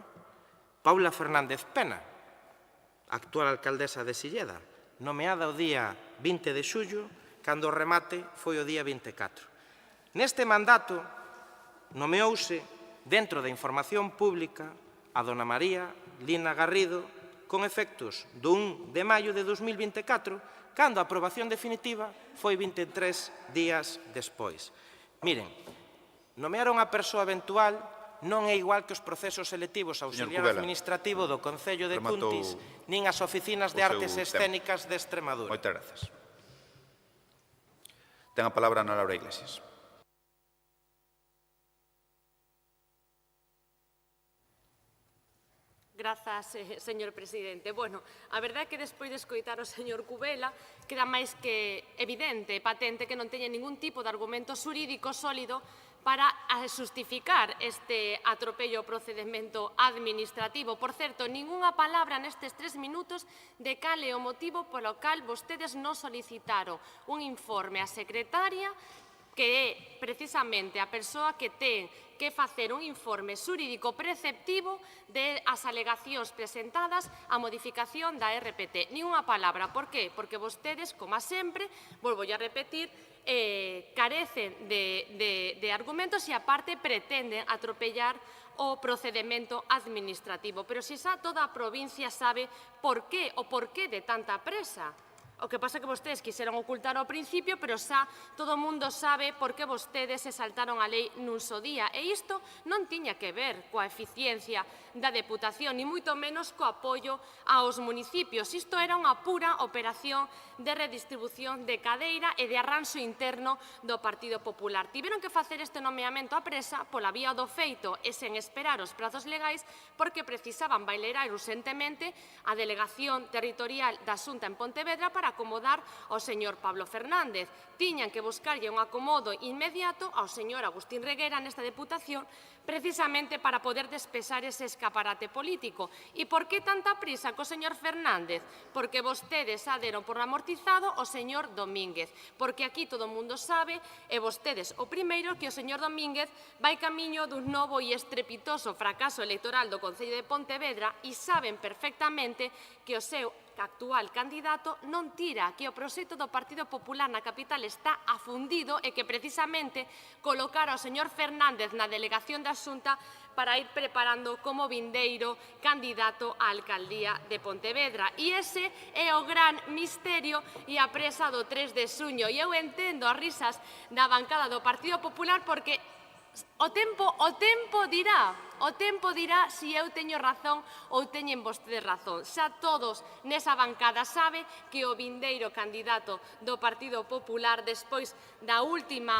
Paula Fernández Pena, actual alcaldesa de Silleda, nomeada o día 20 de xullo, cando o remate foi o día 24. Neste mandato, nomeouse, dentro da información pública, a dona María Lina Garrido, con efectos do 1 de maio de 2024, cando a aprobación definitiva foi 23 días despois. Miren, nomear unha persoa eventual non é igual que os procesos selectivos auxiliar administrativo do Concello de Cuntis nin as oficinas de artes escénicas de Extremadura. Moitas grazas. Ten a palabra Ana Laura Iglesias. Grazas, señor presidente. Bueno, a verdade é que despois de escoitar o señor Cubela queda máis que evidente, patente, que non teña ningún tipo de argumento xurídico sólido para xustificar este atropello ao procedimento administrativo. Por certo, ningunha palabra nestes 3 minutos de cal é o motivo polo cal vostedes non solicitaron un informe á secretaria que é precisamente a persoa que ten que facer un informe xurídico preceptivo de as alegacións presentadas á modificación da RPT. Ni unha palabra. Por qué? Porque vostedes, como sempre, volvo a repetir, carecen de argumentos e, aparte, pretenden atropellar o procedimento administrativo. Pero se xa toda a provincia sabe por qué o por qué de tanta presa. O que pasa é que vostedes quixeron ocultar ao principio, pero xa todo o mundo sabe por que vostedes se saltaron a lei nun só día. E isto non tiña que ver coa eficiencia da Deputación, ni moito menos co apoio aos municipios. Isto era unha pura operación de redistribución de cadeira e de arranxo interno do Partido Popular. Tiveron que facer este nomeamento á presa pola vía do feito e sen esperar os prazos legais porque precisaban baileirar urxentemente a delegación territorial da Xunta en Pontevedra para acomodar ao señor Pablo Fernández. Tiñan que buscarlle un acomodo inmediato ao señor Agustín Reguera nesta Deputación precisamente para poder despexar ese escaparate político. E por que tanta prisa co señor Fernández? Porque vostedes xa deron por amortizado o señor Domínguez. Porque aquí todo o mundo sabe, e vostedes o primeiro, que o señor Domínguez vai camiño dun novo e estrepitoso fracaso electoral do Concello de Pontevedra e saben perfectamente que o seu actual candidato non tira, que o proxecto do Partido Popular na capital está afundido e que precisamente colocar ao señor Fernández na delegación da Xunta para ir preparando como vindeiro candidato á alcaldía de Pontevedra. E ese é o gran misterio e a presa do 3 de xuño. E eu entendo as risas da bancada do Partido Popular porque o tempo dirá se eu teño razón ou teñen vostedes razón. Xa todos nesa bancada sabe que o vindeiro candidato do Partido Popular despois do último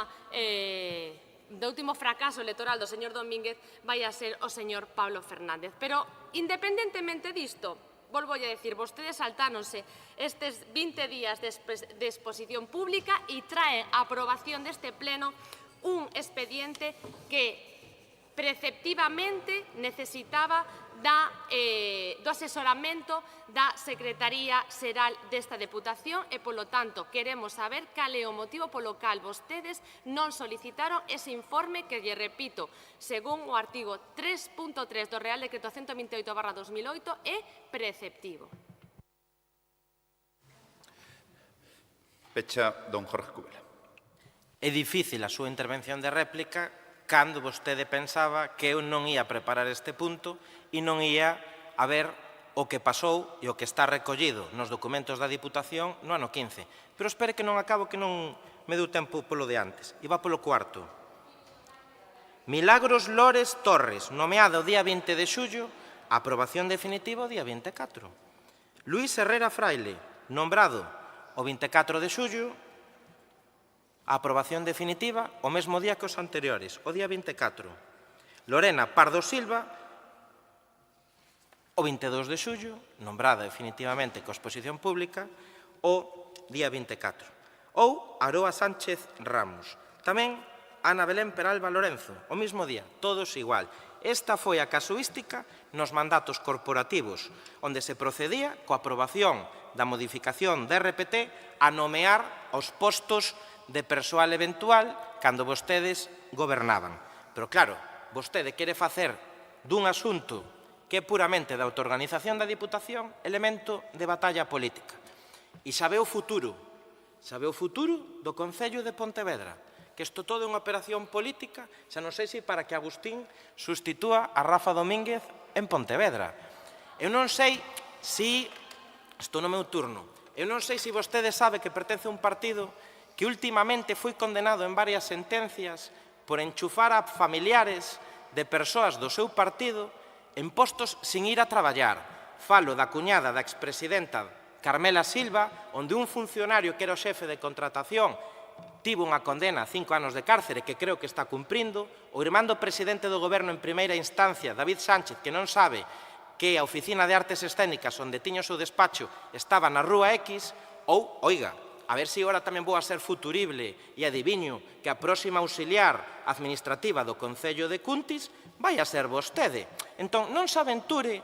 fracaso electoral do señor Domínguez vai a ser o señor Pablo Fernández. Pero, independentemente disto, volvo a decir, vostedes saltáronse estes 20 días de exposición pública e traen a aprobación deste pleno un expediente que preceptivamente necesitaba do asesoramento da Secretaría Xeral desta Deputación e, polo tanto, queremos saber cal é o motivo polo cal vostedes non solicitaron ese informe que, lle repito, según o artigo 3.3 do Real Decreto 128/2008, é preceptivo. Pecha don Jorge Cubela. É difícil a súa intervención de réplica cando vostede pensaba que eu non ia preparar este punto e non ia a ver o que pasou e o que está recollido nos documentos da Diputación no ano 15. Pero espere que non acabo, que non me deu tempo polo de antes. E va polo cuarto. Milagros Lores Torres, nomeado o día 20 de xullo, aprobación definitiva o día 24. Luís Herrera Fraile, nombrado o 24 de xullo, a aprobación definitiva o mesmo día que os anteriores, o día 24. Lorena Pardo Silva, o 22 de xullo, nombrada definitivamente coa exposición pública, o día 24. Ou Aroa Sánchez Ramos. Tamén Ana Belén Peralba Lorenzo, o mesmo día, todos igual. Esta foi a casuística nos mandatos corporativos, onde se procedía coa aprobación da modificación da RPT a nomear os postos de persoal eventual cando vostedes gobernaban. Pero claro, vostede quere facer dun asunto que é puramente da autoorganización da Diputación elemento de batalla política. E sabe o futuro do Concello de Pontevedra, que isto todo é unha operación política, xa non sei se para que Agustín sustitúa a Rafa Domínguez en Pontevedra. Eu non sei se, isto no meu turno, eu non sei se vostede sabe que pertence a un partido que últimamente foi condenado en varias sentencias por enchufar a familiares de persoas do seu partido en postos sin ir a traballar. Falo da cuñada da expresidenta Carmela Silva, onde un funcionario que era o xefe de contratación tivo unha condena a 5 anos de cárcere que creo que está cumprindo, o irmán do presidente do goberno en primeira instancia, David Sánchez, que non sabe que a Oficina de Artes Escénicas onde tiña o seu despacho estaba na Rúa X, ou, oiga, a ver se agora tamén vou a ser futurible e adiviño que a próxima auxiliar administrativa do Concello de Cuntis vai a ser vostede. Entón, non se aventure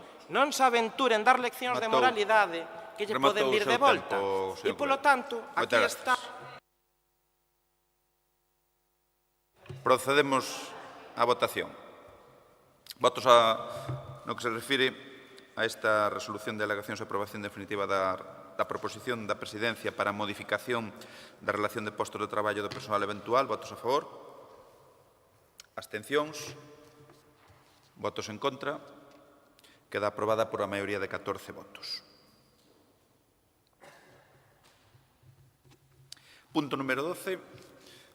en dar leccións de moralidade que lle poden vir de volta. E, polo tanto, aquí está... Procedemos á votación. Votos no que se refire a esta resolución de alegacións e aprobación definitiva da proposición da Presidencia para a modificación da relación de postos de traballo do persoal eventual. Votos a favor. Abstencións. Votos en contra. Queda aprobada por a maioría de 14 votos. Punto número 12.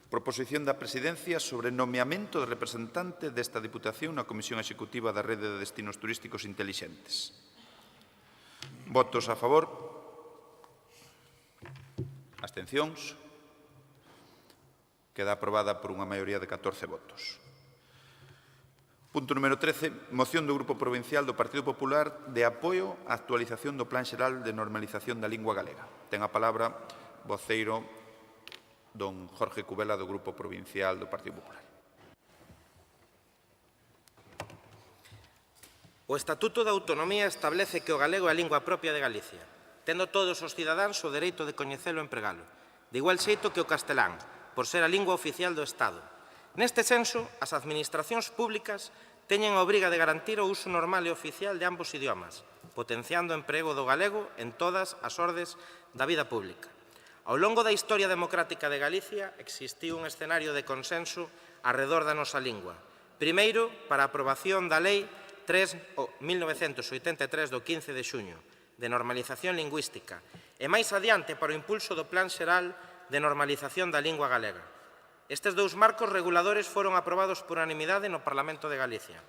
Proposición da Presidencia sobre nomeamento de representante desta Diputación na Comisión Executiva da Rede de Destinos Turísticos Intelixentes. Votos a favor. Abstencións. Queda aprobada por unha maioría de 14 votos. Punto número 13. Moción do Grupo Provincial do Partido Popular de apoio á actualización do Plan Xeral de Normalización da Lingua Galega. Ten a palabra voceiro don Jorge Cubela do Grupo Provincial do Partido Popular. O Estatuto da Autonomía establece que o galego é a lingua propia de Galicia, tendo todos os cidadáns o dereito de coñecelo e empregalo, de igual xeito que o castelán, por ser a lingua oficial do Estado. Neste senso, as administracións públicas teñen a obriga de garantir o uso normal e oficial de ambos idiomas, potenciando o emprego do galego en todas as ordes da vida pública. Ao longo da historia democrática de Galicia existiu un escenario de consenso arredor da nosa lingua. Primeiro, para a aprobación da Lei 1983 do 15 de xuño, de normalización lingüística, e máis adiante para o impulso do Plan Xeral de Normalización da Lingua Galega. Estes dous marcos reguladores foron aprobados por unanimidade no Parlamento de Galicia.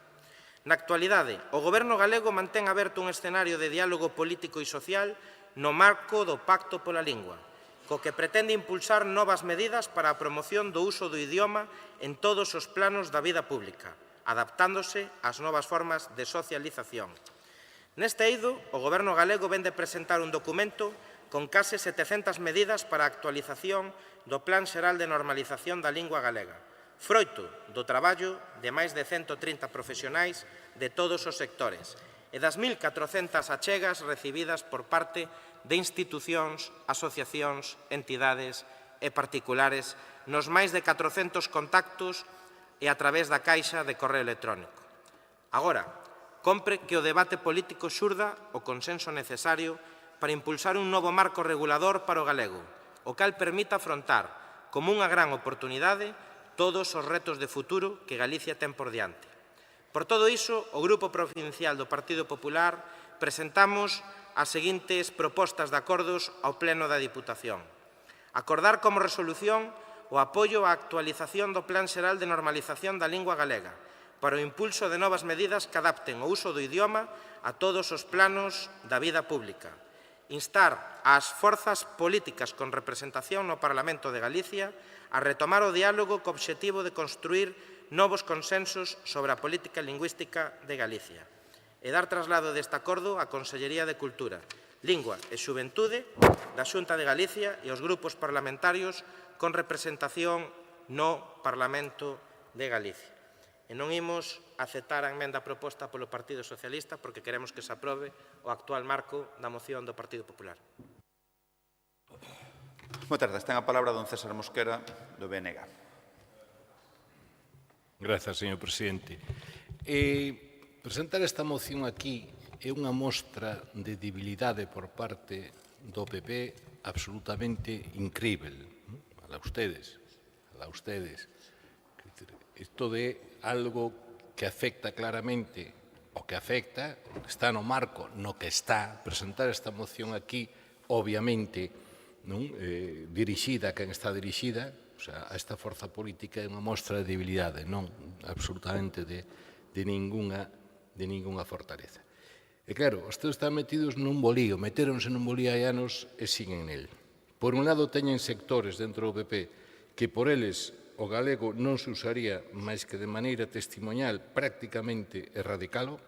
Na actualidade, o Goberno galego mantén aberto un escenario de diálogo político e social no marco do Pacto pola Lingua, co que pretende impulsar novas medidas para a promoción do uso do idioma en todos os planos da vida pública, adaptándose ás novas formas de socialización. Neste eido, o Goberno galego vén de presentar un documento con case 700 medidas para a actualización do Plan Xeral de Normalización da Lingua Galega, froito do traballo de máis de 130 profesionais de todos os sectores e das 1.400 achegas recibidas por parte de institucións, asociacións, entidades e particulares nos máis de 400 contactos e a través da caixa de correo electrónico. Agora, compre que o debate político xurda o consenso necesario para impulsar un novo marco regulador para o galego, o cal permita afrontar como unha gran oportunidade todos os retos de futuro que Galicia ten por diante. Por todo iso, o Grupo Provincial do Partido Popular presentamos as seguintes propostas de acordos ao Pleno da Diputación. Acordar como resolución o apoio á actualización do Plan Xeral de Normalización da Lingua Galega para o impulso de novas medidas que adapten o uso do idioma a todos os planos da vida pública. Instar ás forzas políticas con representación no Parlamento de Galicia a retomar o diálogo co obxectivo de construir novos consensos sobre a política lingüística de Galicia e dar traslado deste acordo á Consellería de Cultura, Lingua e Xuventude da Xunta de Galicia e aos grupos parlamentarios con representación no Parlamento de Galicia. E non imos aceptar a emenda proposta polo Partido Socialista porque queremos que se aprobe o actual marco da moción do Partido Popular. Moitas grazas. Ten a palabra don César Mosquera, do BNG. Grazas, señor presidente. Presentar esta moción aquí é unha mostra de debilidade por parte do PP absolutamente incrível. Alá ustedes. Isto é algo que afecta claramente o que afecta, está no marco no que está. Presentar esta moción aquí, obviamente, dirixida a quen está dirixida, o sea, a esta forza política é unha mostra de debilidade, non absolutamente de ningunha fortaleza. E claro, ustedes están metidos nun bolío, metéronse nun bolío hai anos e siguen nel. Por un lado, teñen sectores dentro do PP que por eles o galego non se usaría máis que de maneira testimonial prácticamente erradicalo,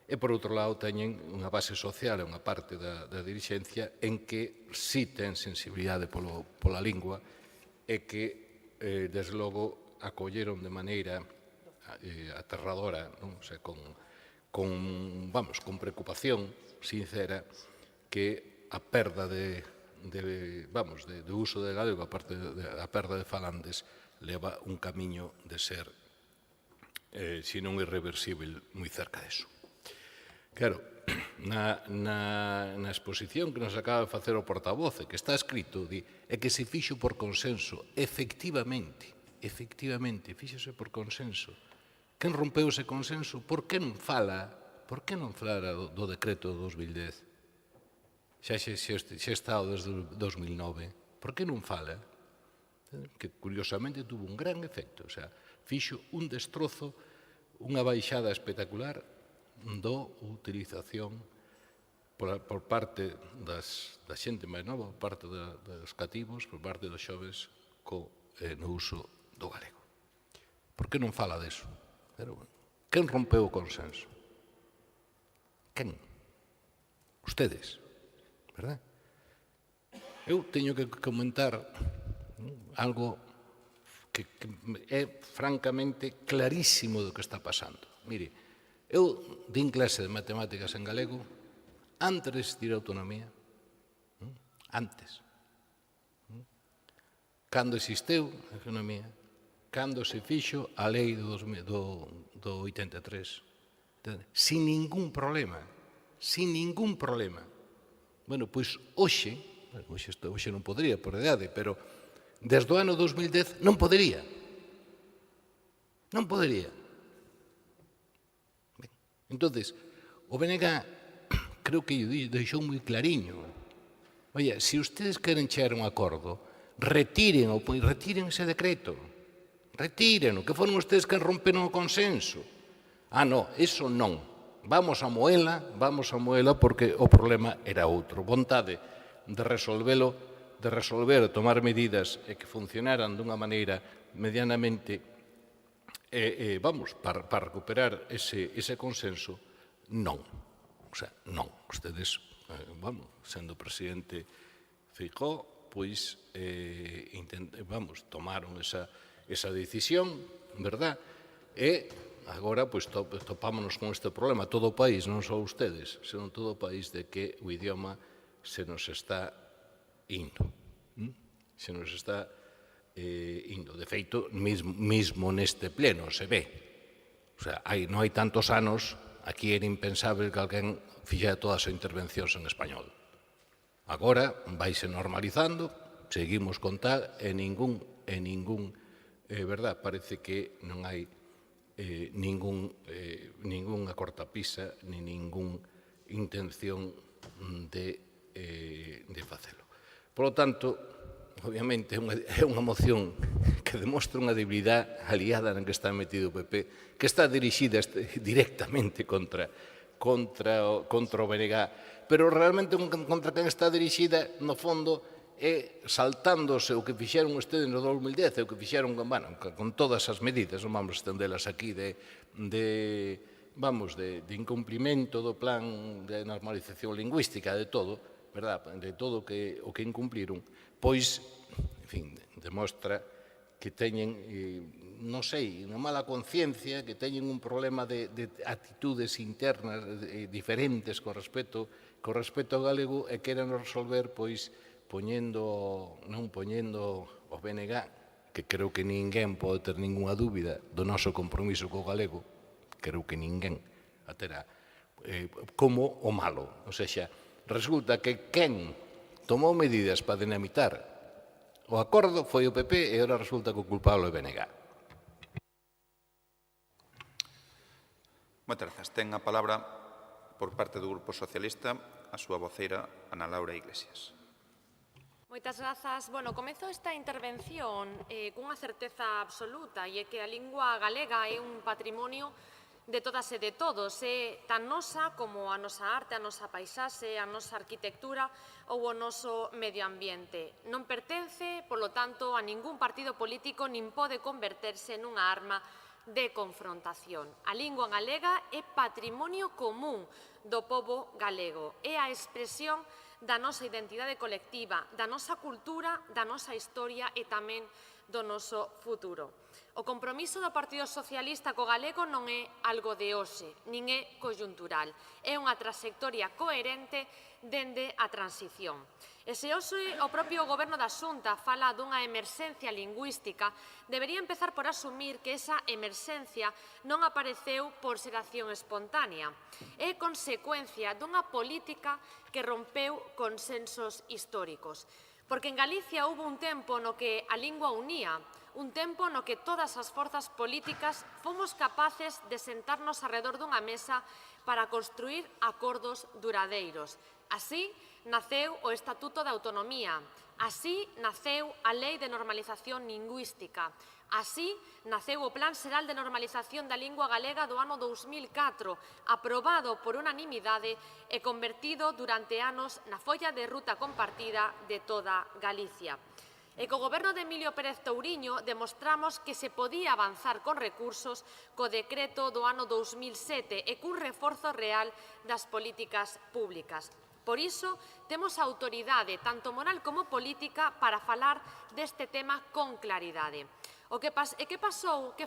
e por outro lado teñen unha base social e unha parte da dirixencia en que sí ten sensibilidade pola lingua e que, desde logo, acolleron de maneira aterradora, non? O sea, con preocupación sincera que a perda de uso de galego, a perda de falantes, leva un camiño de ser, se non irreversible, moi cerca deso. Claro, na exposición que nos acaba de facer o portavoz, que está escrito, é que se fixo por consenso. Efectivamente, fíxose por consenso. Quen rompeu ese consenso? Por que non fala do decreto do 2010? Xa está desde 2009. Por que non fala? Que curiosamente tuvo un gran efecto. O sea, fixo un destrozo, unha baixada espectacular da utilización por parte da xente máis nova, por parte dos cativos, por parte dos xoves no uso do galego. Por que non fala deso? Quen rompeu o consenso? Quen? Ustedes, verdad? Eu teño que comentar algo que é francamente clarísimo do que está pasando. Mire, eu din clase de matemáticas en galego antes de existir a autonomía, antes. Cando existeu a autonomía, cando se fixo a lei do 83, sin ningún problema, Bueno, pois hoxe non podería por idade, pero desde o ano 2010 non podería. Entonces, o BNG creo que deixou moi clariño. Oye, se ustedes queren chegar a un acordo, retiren ese decreto. Retírenlo, que foron ustedes que romperon o consenso. No, eso non. Vamos a moela porque o problema era outro. Vontade de resolver, tomar medidas e que funcionaran dunha maneira medianamente para recuperar ese consenso, non. O sea, non. Ustedes, sendo presidente Feijóo, pois, tomaron esa esa decisión, verdad? E agora, pois, topámonos con este problema. Todo o país, non só ustedes, senón todo o país, de que o idioma se nos está indo. Se nos está indo. De feito, mismo neste pleno se ve. O sea, non hai tantos anos, aquí era impensable que alguén fixera todas as intervencións en español. Agora vaise normalizando, seguimos con tal, e ningún, verdad, parece que non hai ningunha cortapisa, ni ningún intención de facelo. Por lo tanto, obviamente, é unha moción que demostra unha debilidade aliada na que está metido o PP, que está dirixida directamente contra o BNG, pero realmente contra quen está dirixida, no fondo, é saltándose o que fixeron ustedes no 2010, o que fixeron con todas as medidas, non vamos a estendelas aquí, de incumprimento do plan de normalización lingüística, de todo, verdad, de todo o que incumpliron, pois, en fin, demostra que teñen, non sei, unha mala conciencia, que teñen un problema de actitudes internas diferentes con respecto ao galego e queren resolver, pois, non poñendo o BNG, que creo que ninguén pode ter ninguna dúbida do noso compromiso co galego, creo que ninguén a terá, como o malo. O sexa, resulta que quen tomou medidas para dinamitar o acordo foi o PP e agora resulta que o culpable é o BNG. Moitas grazas. Ten a palabra, por parte do Grupo Socialista, a súa voceira, Ana Laura Iglesias. Moitas grazas. Bueno, comezo esta intervención cunha certeza absoluta, e é que a lingua galega é un patrimonio de todas e de todos, é tan nosa como a nosa arte, a nosa paisaxe, a nosa arquitectura ou o noso medio ambiente. Non pertence, polo tanto, a ningún partido político nin pode converterse nunha arma de confrontación. A lingua galega é patrimonio común do pobo galego, é a expresión da nosa identidade colectiva, da nosa cultura, da nosa historia e tamén do noso futuro. O compromiso do Partido Socialista co galego non é algo de hoxe, nin é coyuntural. É unha trayectoria coherente dende a transición. E se hoxe o propio Goberno da Xunta fala dunha emerxencia lingüística, debería empezar por asumir que esa emerxencia non apareceu por xeración espontánea. É consecuencia dunha política que rompeu consensos históricos. Porque en Galicia houve un tempo no que a lingua unía, un tempo no que todas as forzas políticas fomos capaces de sentarnos arredor dunha mesa para construir acordos duradeiros. Así naceu o Estatuto de Autonomía, así naceu a Lei de Normalización Lingüística, así naceu o Plan Xeral de Normalización da Lingua Galega do ano 2004, aprobado por unanimidade e convertido durante anos na folla de ruta compartida de toda Galicia. E co goberno de Emilio Pérez Touriño demostramos que se podía avanzar con recursos co decreto do ano 2007 e cun reforzo real das políticas públicas. Por iso, temos autoridade, tanto moral como política, para falar deste tema con claridade. Que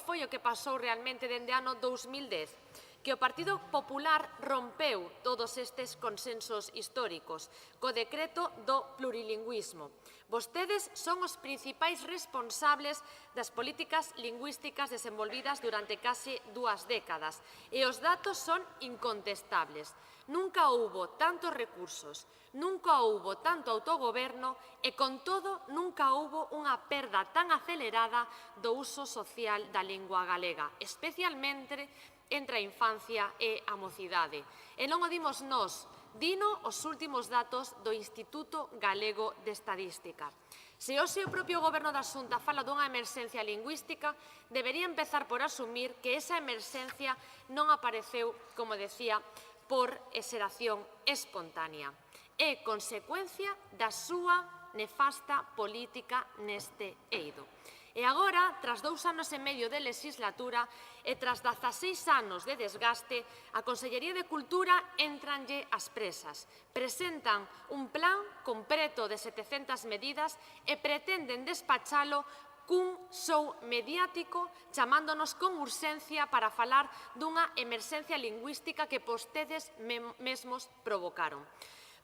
foi o que pasou realmente dende o ano 2010? Que o Partido Popular rompeu todos estes consensos históricos co decreto do plurilingüismo. Vostedes son os principais responsables das políticas lingüísticas desenvolvidas durante case 2 décadas e os datos son incontestables. Nunca houbo tantos recursos, nunca houbo tanto autogoberno e, con todo, nunca houbo unha perda tan acelerada do uso social da lingua galega, especialmente entre a infancia e a mocidade. E non o dimos nós, dino os últimos datos do Instituto Galego de Estadística. Se hoxe o propio Goberno da Xunta fala dunha emerxencia lingüística, debería empezar por asumir que esa emerxencia non apareceu, como decía, por xeración espontánea. É consecuencia da súa nefasta política neste eido. E agora, tras 2 anos e medio de legislatura e tras 16 anos de desgaste, a Consellería de Cultura entranlle as presas. Presentan un plan completo de 700 medidas e pretenden despachalo cun show mediático chamándonos con urxencia para falar dunha emerxencia lingüística que vostedes mesmos provocaron.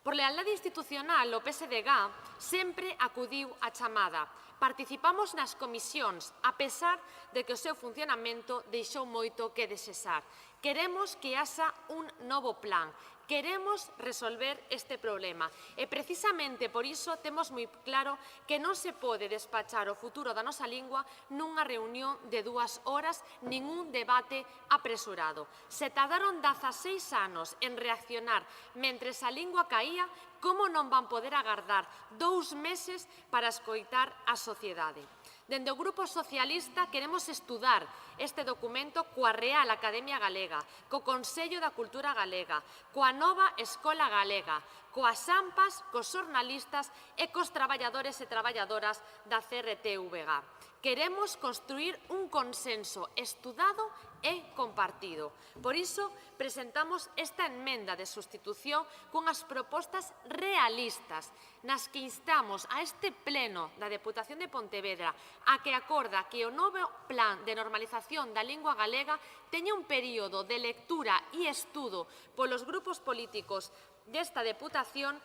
Por lealdade institucional, o PSDG sempre acudiu á chamada. Participamos nas comisións, a pesar de que o seu funcionamento deixou moito que desexar. Queremos que haxa un novo plan. Queremos resolver este problema e precisamente por iso temos moi claro que non se pode despachar o futuro da nosa lingua nunha reunión de 2 horas nin un debate apresurado. Se tardaron 16 anos en reaccionar mentres a lingua caía, como non van poder agardar 2 meses para escoitar a sociedade? Dende o Grupo Socialista queremos estudar este documento coa Real Academia Galega, co Consello da Cultura Galega, coa nova Escola Galega, coas AMPAs, cos xornalistas e cos traballadores e traballadoras da CRTVG. Queremos construir un consenso estudado e compartido. Por iso, presentamos esta enmenda de sustitución cunhas propostas realistas nas que instamos a este pleno da Deputación de Pontevedra a que acorda que o novo plan de normalización da lingua galega teña un período de lectura e estudo polos grupos políticos desta Deputación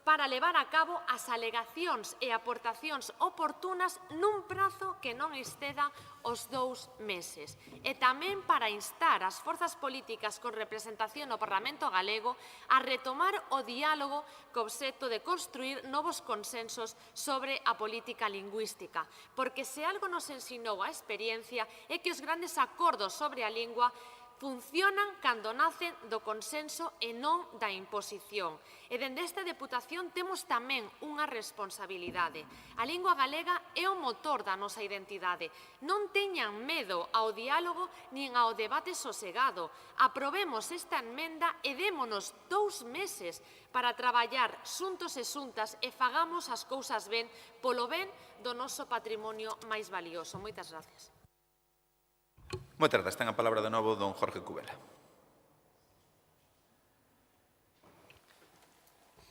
para levar a cabo as alegacións e aportacións oportunas nun prazo que non exceda os 2 meses. E tamén para instar as forzas políticas con representación no Parlamento galego a retomar o diálogo co obxecto de construir novos consensos sobre a política lingüística. Porque se algo nos ensinou a experiencia é que os grandes acordos sobre a lingua funcionan cando nacen do consenso e non da imposición. E dende esta Deputación temos tamén unha responsabilidade. A lingua galega é o motor da nosa identidade. Non teñan medo ao diálogo nin ao debate sosegado. Aprobemos esta enmenda e démonos 2 meses para traballar xuntos e xuntas e fagamos as cousas ben polo ben do noso patrimonio máis valioso. Moitas gracias. Moitas grazas. Ten a palabra de novo don Jorge Cubela.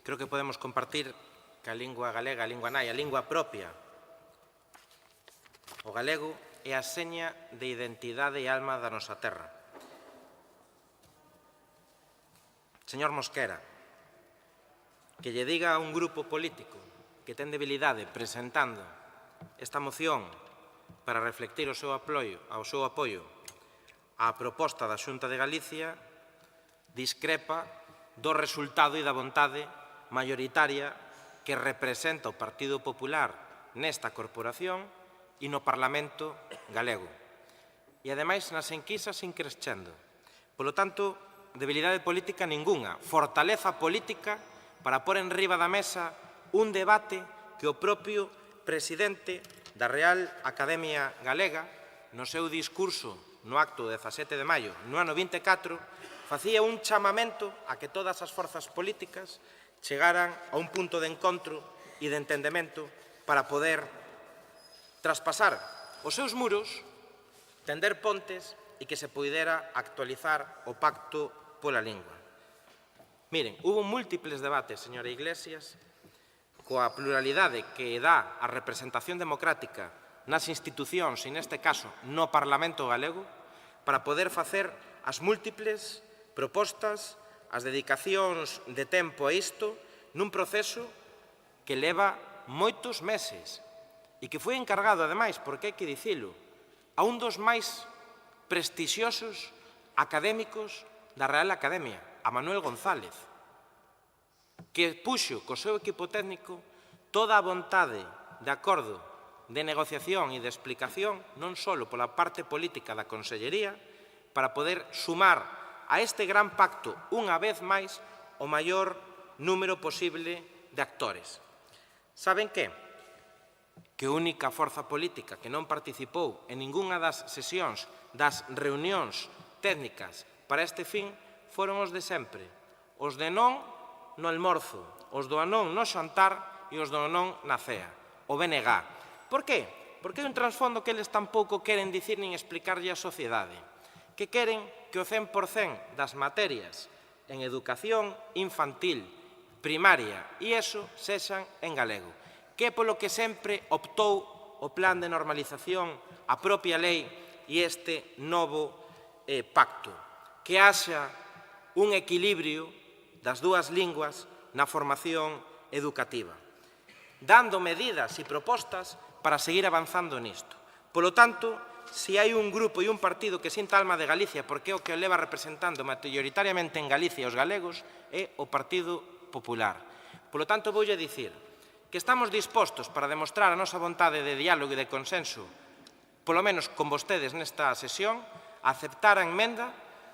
Creo que podemos compartir que a lingua galega, a lingua nai, a lingua propia, o galego é a seña de identidade e alma da nosa terra. Señor Mosquera, que lle diga a un grupo político que ten debilidade presentando esta moción para reflectir o seu apoio á proposta da Xunta de Galicia, discrepa do resultado e da vontade maioritaria que representa o Partido Popular nesta corporación e no Parlamento galego. E, ademais, nas enquisas increscendo. Polo tanto, debilidade política ningunha, fortaleza política para pôr en riba da mesa un debate que o propio presidente da Real Academia Galega, no seu discurso no acto do 17 de maio, no ano 24, facía un chamamento a que todas as forzas políticas chegaran a un punto de encontro e de entendemento para poder traspasar os seus muros, tender pontes e que se poidera actualizar o pacto pola lingua. Miren, hubo múltiples debates, señora Iglesias, coa pluralidade que dá a representación democrática nas institucións e, neste caso, no Parlamento galego, para poder facer as múltiples propostas, as dedicacións de tempo a isto, nun proceso que leva moitos meses e que foi encargado, ademais, porque hai que dicilo, a un dos máis prestixiosos académicos da Real Academia, a Manuel González, que puxo co seu equipo técnico toda a vontade de acordo, de negociación e de explicación, non só pola parte política da Consellería, para poder sumar a este gran pacto, unha vez máis, o maior número posible de actores. Saben que? Que a única forza política que non participou en ningunha das sesións, das reunións técnicas para este fin, foron os de sempre. Os de non no almorzo, os do non no xantar e os do non na cea, o BNG. Por qué? Porque é un trasfondo que eles tampouco queren dicir nin explicarlle á sociedade, que queren que o 100% das materias en educación infantil, primaria e eso sexan en galego, que é polo que sempre optou o plan de normalización, a propia lei e este novo pacto. Que haxa un equilibrio das dúas linguas na formación educativa, dando medidas e propostas para seguir avanzando nisto. Polo tanto, se hai un grupo e un partido que sinta alma de Galicia, porque é o que o leva representando maioritariamente en Galicia os galegos, é o Partido Popular. Polo tanto, voulle dicir que estamos dispostos para demostrar a nosa vontade de diálogo e de consenso, polo menos con vostedes nesta sesión, a aceptar a emenda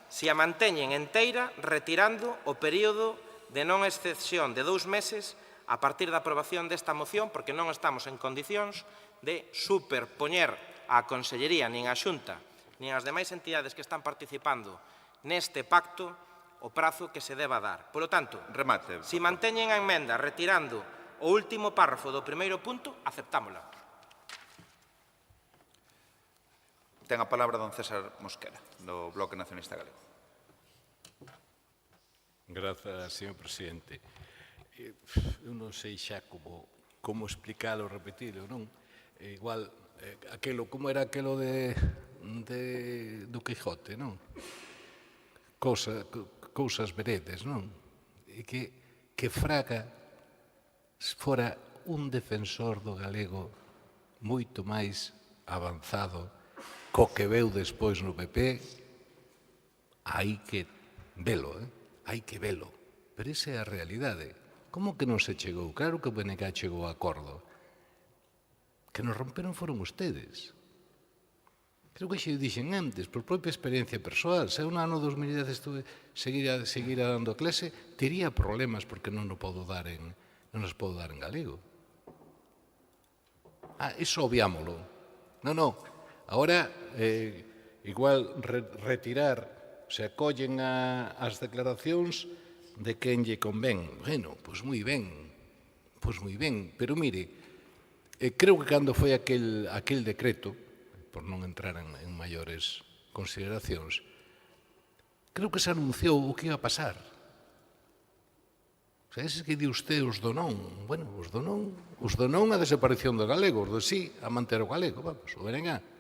se a manteñen enteira retirando o período de non excepción de 2 meses a partir da aprobación desta moción, porque non estamos en condicións de superpoñer á Consellería, nin á Xunta, nin ás demais entidades que están participando neste pacto o prazo que se deba dar. Polo tanto, Remate. se manteñen a emenda retirando o último párrafo do primeiro punto, aceptámola. Ten a palabra don César Mosquera, do Bloque Nacionalista Galego. Grazas, señor presidente. Eu non sei xa como explicalo, repetilo, non? Igual, como era aquelo do Quijote, non? Cousas veredes, non? E que Fraga fora un defensor do galego moito máis avanzado co que veu despois no PP, hai que velo, hai que velo. Pero esa é a realidade. Como que non se chegou? Claro que o PNK chegou a acordo. Que nos romperon foron ustedes. Creo que xe o dixen antes, por propia experiencia persoal. Se un ano 2010 estuve seguira dando clase, tería problemas porque non nos podo dar en galego. Iso obviámolo. Non. Agora, igual retirar, se acollen as declaracións de quen lle convén. Bueno, pois moi ben, pero mire, creo que cando foi aquel decreto, por non entrar en maiores consideracións, creo que se anunciou o que iba a pasar. O sea, ese que di usted os do non, bueno, os do non a desaparición do galego, os do sí a manter o galego, vamos, o BNG.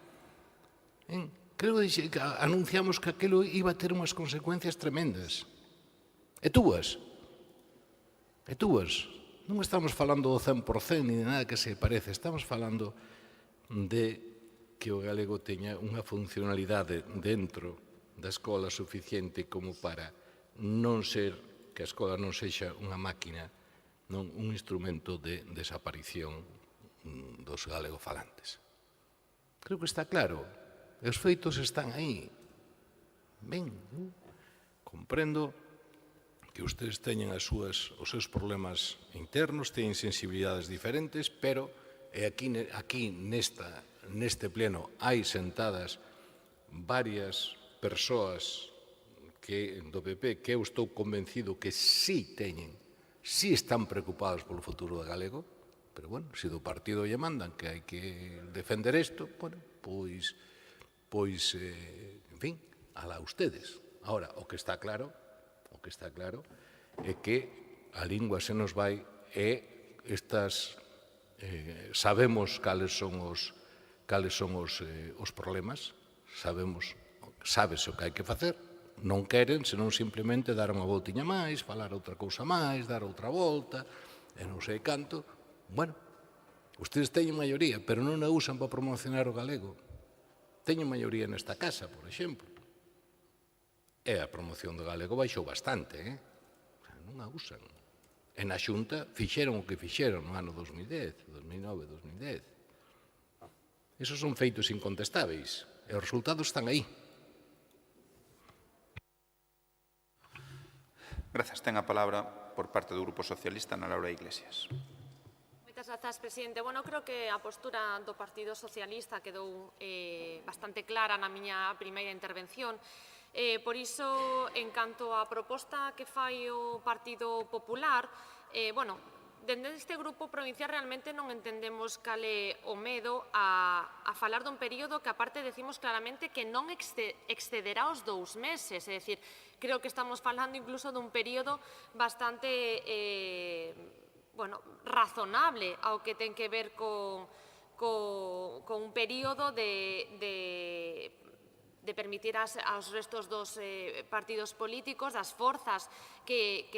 Creo que anunciamos que aquilo iba a ter unhas consecuencias tremendas. E túas. Non estamos falando do 100% ni de nada que se parece, estamos falando de que o galego teña unha funcionalidade dentro da escola suficiente como para non ser, que a escola non sexa unha máquina, non un instrumento de desaparición dos galegofalantes. Creo que está claro. Os feitos están aí. Ben, comprendo que ustedes teñen os seus problemas internos, teñen sensibilidades diferentes, pero aquí neste pleno hai sentadas varias persoas do PP que eu estou convencido que sí están preocupados polo futuro do galego, pero, bueno, se do partido lle mandan que hai que defender isto, bueno, pois, en fin, alá ustedes. Ahora, o que está claro é que a lingua se nos vai e sabemos cales son os problemas, sábese o que hai que facer, non queren senón simplemente dar unha voltiña máis, falar outra cousa máis, dar outra volta, e non sei canto. Bueno, ustedes teñen maioría, pero non a usan para promocionar o galego. Teñen maioría nesta casa, por exemplo. E a promoción do galego baixou bastante, non a usan. E na Xunta fixeron o que fixeron no ano 2010, 2009, 2010. Esos son feitos incontestáveis, e os resultados están aí. Grazas. Ten a palabra por parte do Grupo Socialista Ana Laura Iglesias. Moitas grazas, presidente. Bueno, creo que a postura do Partido Socialista quedou bastante clara na miña primeira intervención. Por iso, en canto á proposta que fai o Partido Popular, bueno, dende este grupo provincial realmente non entendemos cal é o medo a falar dun período que aparte decimos claramente que non excederá os 2 meses, é dicir, creo que estamos falando incluso dun período bastante, bueno, razonable ao que ten que ver con con un período de permitir aos restos dos partidos políticos, das forzas que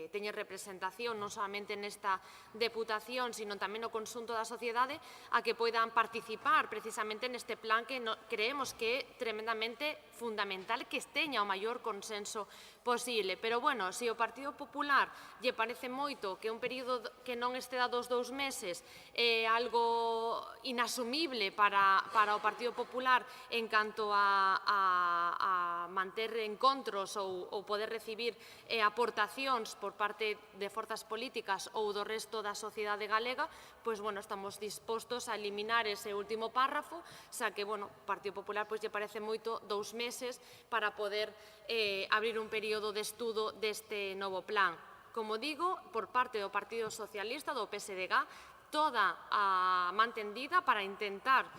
teñen representación non solamente nesta deputación, sino tamén no conxunto da sociedade, a que poidan participar precisamente neste plan que creemos que é tremendamente fundamental que teña o maior consenso posible. Pero, bueno, se o Partido Popular lle parece moito que un período que non exceda dos 2 meses é algo inasumible para o Partido Popular en canto a manter encontros ou poder recibir aportacións por parte de forzas políticas ou do resto da sociedade galega, pois, bueno, estamos dispostos a eliminar ese último párrafo, xa que, bueno, o Partido Popular lle parece moito 2 meses para poder abrir un período de estudo deste novo plan. Como digo, por parte do Partido Socialista, do PSDG, toda a man tendida para intentar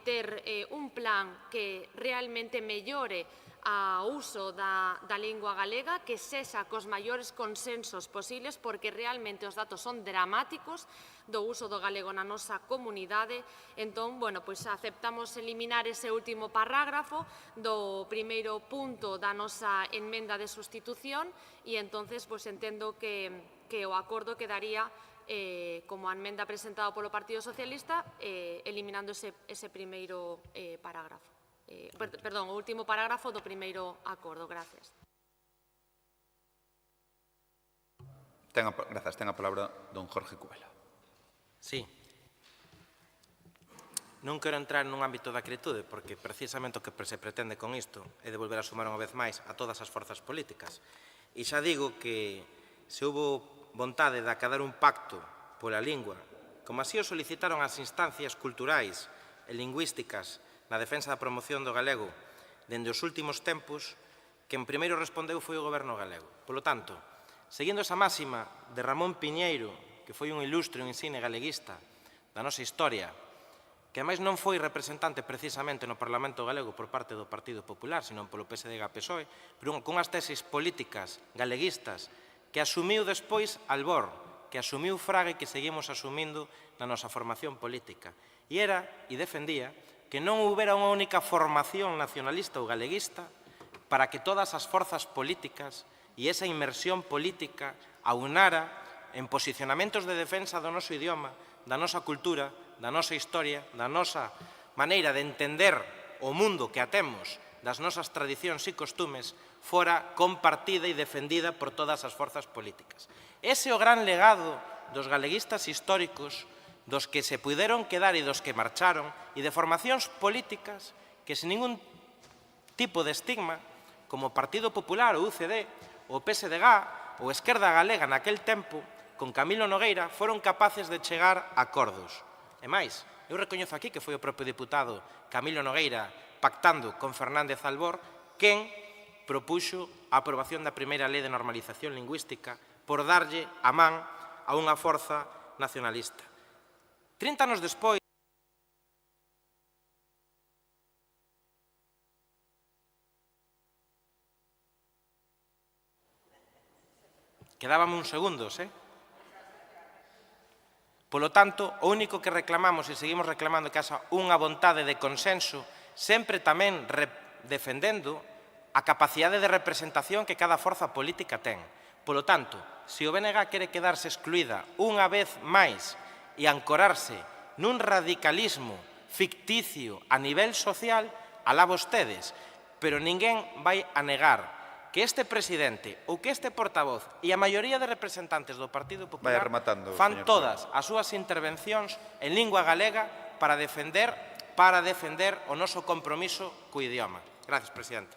ter un plan que realmente mellore o uso da lingua galega, que sexa cos maiores consensos posibles, porque realmente os datos son dramáticos do uso do galego na nosa comunidade. Entón, bueno, pois aceptamos eliminar ese último parágrafo do primeiro punto da nosa enmenda de sustitución e entonces pois entendo que o acordo quedaría como a enmenda presentada polo Partido Socialista, eliminando ese primeiro parágrafo. Perdón, o último parágrafo do primeiro acordo. Gracias. Grazas. Ten a palabra don Jorge Cubela. Sí. Non quero entrar nun ámbito da acritude, porque precisamente o que se pretende con isto é de volver a sumar unha vez máis a todas as forzas políticas. E xa digo que se houbo vontade de acadar un pacto pola lingua, como así o solicitaron as instancias culturais e lingüísticas na defensa da promoción do galego dende os últimos tempos, quen primeiro respondeu foi o goberno galego. Polo tanto, seguindo esa máxima de Ramón Piñeiro, que foi un ilustre e un insigne galeguista da nosa historia, que ademais non foi representante precisamente no Parlamento galego por parte do Partido Popular, sino polo PSDG-PSOE, pero con unhas teses políticas galeguistas que asumiu despois Albor, que asumiu Fraga e que seguimos asumindo na nosa formación política. E era, e defendía, que non houbera unha única formación nacionalista ou galeguista para que todas as forzas políticas e esa inmersión política aunara en posicionamentos de defensa do noso idioma, da nosa cultura, da nosa historia, da nosa maneira de entender o mundo que atemos, das nosas tradicións e costumes, fora compartida e defendida por todas as forzas políticas. Ese é o gran legado dos galeguistas históricos, dos que se puderon quedar e dos que marcharon, e de formacións políticas que sen ningún tipo de estigma, como o Partido Popular, o UCD, o PSDG, ou Esquerda Galega naquel tempo, con Camilo Nogueira, foron capaces de chegar a acordos. E máis, eu recoñezo aquí que foi o propio diputado Camilo Nogueira pactando con Fernández Albor quen propuxo a aprobación da primeira lei de normalización lingüística por darlle a man a unha forza nacionalista. 30 anos despois, quedábame uns segundos, Polo tanto, o único que reclamamos e seguimos reclamando que haxa unha vontade de consenso, sempre tamén defendendo a capacidade de representación que cada forza política ten. Polo tanto, se o BNG quere quedarse excluída unha vez máis e ancorarse nun radicalismo ficticio a nivel social, alá vostedes, pero ninguén vai a negar que este presidente ou que este portavoz e a maioría de representantes do Partido Popular fan todas as súas intervencións en lingua galega para defender o noso compromiso co idioma. Gracias, presidente.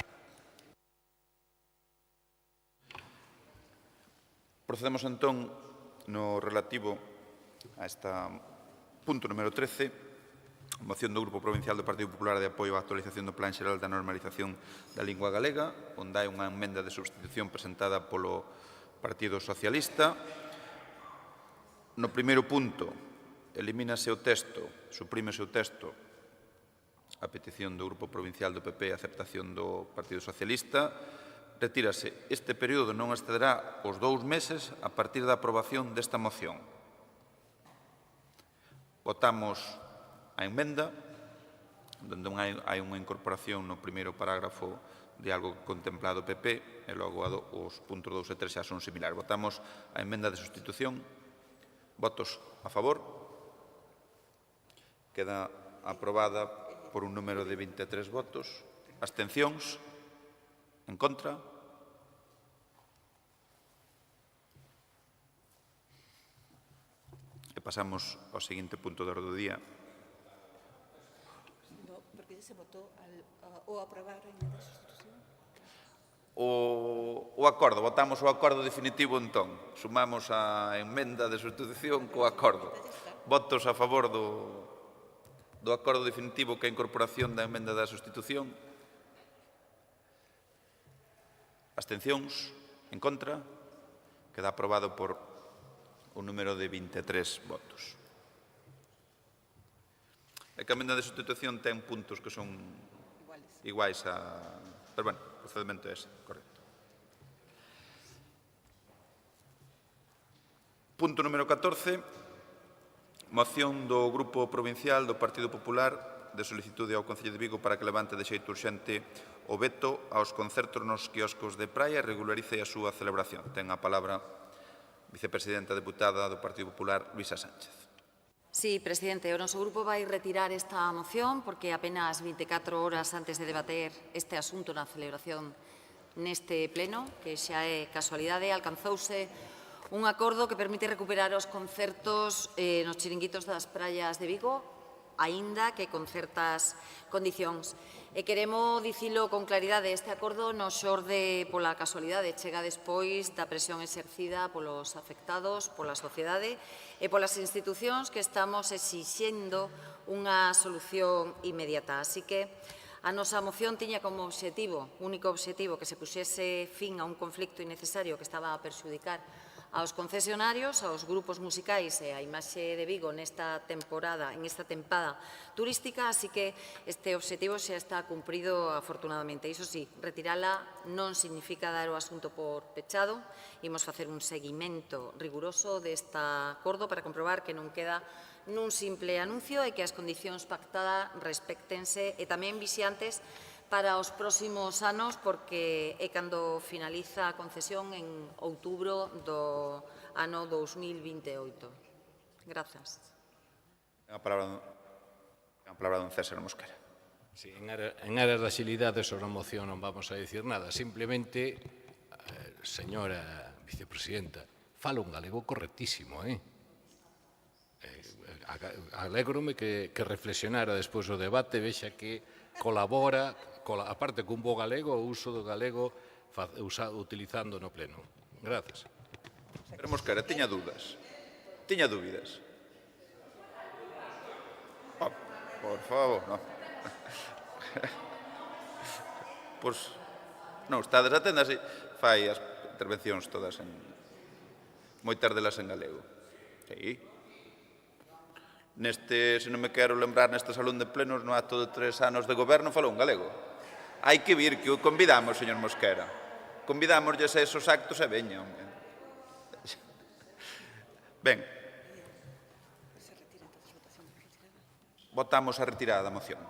Procedemos entón no relativo a este punto número 13, moción do Grupo Provincial do Partido Popular de apoio á actualización do Plan Xeral da Normalización da Lingua Galega, onde hai unha emenda de substitución presentada polo Partido Socialista. No primeiro punto, elimínase o texto, suprímese o texto, a petición do Grupo Provincial do PP e a aceptación do Partido Socialista. Retírase, este período non excederá os 2 meses a partir da aprobación desta moción. Votamos a emenda, donde hai unha incorporación no primeiro parágrafo de algo contemplado PP, e logo os puntos 2 e 3 xa son similares. Votamos a emenda de sustitución. Votos a favor. Queda aprobada por un número de 23 votos. Abstencións? En contra? E pasamos ao seguinte punto de orde do día. No, porque se votou o aprobar a emenda de sustitución. O acordo, votamos o acordo definitivo entón. Sumamos a emenda de sustitución co acordo. Votos a favor do acordo definitivo que é a incorporación da emenda da sustitución. Abstencións? En contra? Queda aprobado por un número de 23 votos. É que a emenda de sustitución ten puntos que son iguais a... Pero, bueno, o procedimento é ese, correcto. Punto número 14. Moción do Grupo Provincial do Partido Popular de solicitude ao Concello de Vigo para que levante de xeito urxente o veto aos concertos nos quioscos de praia e regularice a súa celebración. Ten a palabra vicepresidenta deputada do Partido Popular, Luisa Sánchez. Sí, presidente, o noso grupo vai retirar esta moción porque apenas 24 horas antes de debater este asunto na celebración neste pleno, que xa é casualidade, alcanzouse un acordo que permite recuperar os concertos nos chiringuitos das praias de Vigo, aínda que con certas condicións. E queremos dicilo con claridade, este acordo nos xorde pola casualidade, chega despois da presión exercida polos afectados, pola sociedade e polas institucións que estamos exixendo unha solución inmediata. Así que a nosa moción tiña como obxectivo, único obxectivo, que se puxese fin a un conflicto innecesario que estaba a perxudicar aos concesionarios, aos grupos musicais e a imaxe de Vigo nesta temporada, en esta tempada turística, así que este obxectivo xa está cumprido afortunadamente. Iso sí, retirala non significa dar o asunto por pechado, imos facer un seguimento riguroso desta acordo para comprobar que non queda nun simple anuncio e que as condicións pactadas respectense e tamén vixiantes para os próximos anos, porque é cando finaliza a concesión en outubro do ano 2028. Grazas. A palabra don César Mosquera. Sí, en áreas de axilidade sobre a moción non vamos a dicir nada. Simplemente, señora vicepresidenta, fala un galego correctísimo, Alégrome que reflexionara despois do debate, vexa que colabora, aparte cun bo galego, o uso do galego utilizando no pleno. Gracias. Pero Mosquera, tiña dúdas. Tiña dúbidas. Oh, por favor, non. Pois, non, estades atendas e fai as intervencións todas en... moitas delas en galego. Sí. Neste, se non me quero lembrar, neste salón de plenos, no acto de 3 anos de goberno, falou en galego. Hai que vir, que o convidamos, señor Mosquera. Convidámoslle a esos actos e veña. Ben. Votamos a retirada da moción.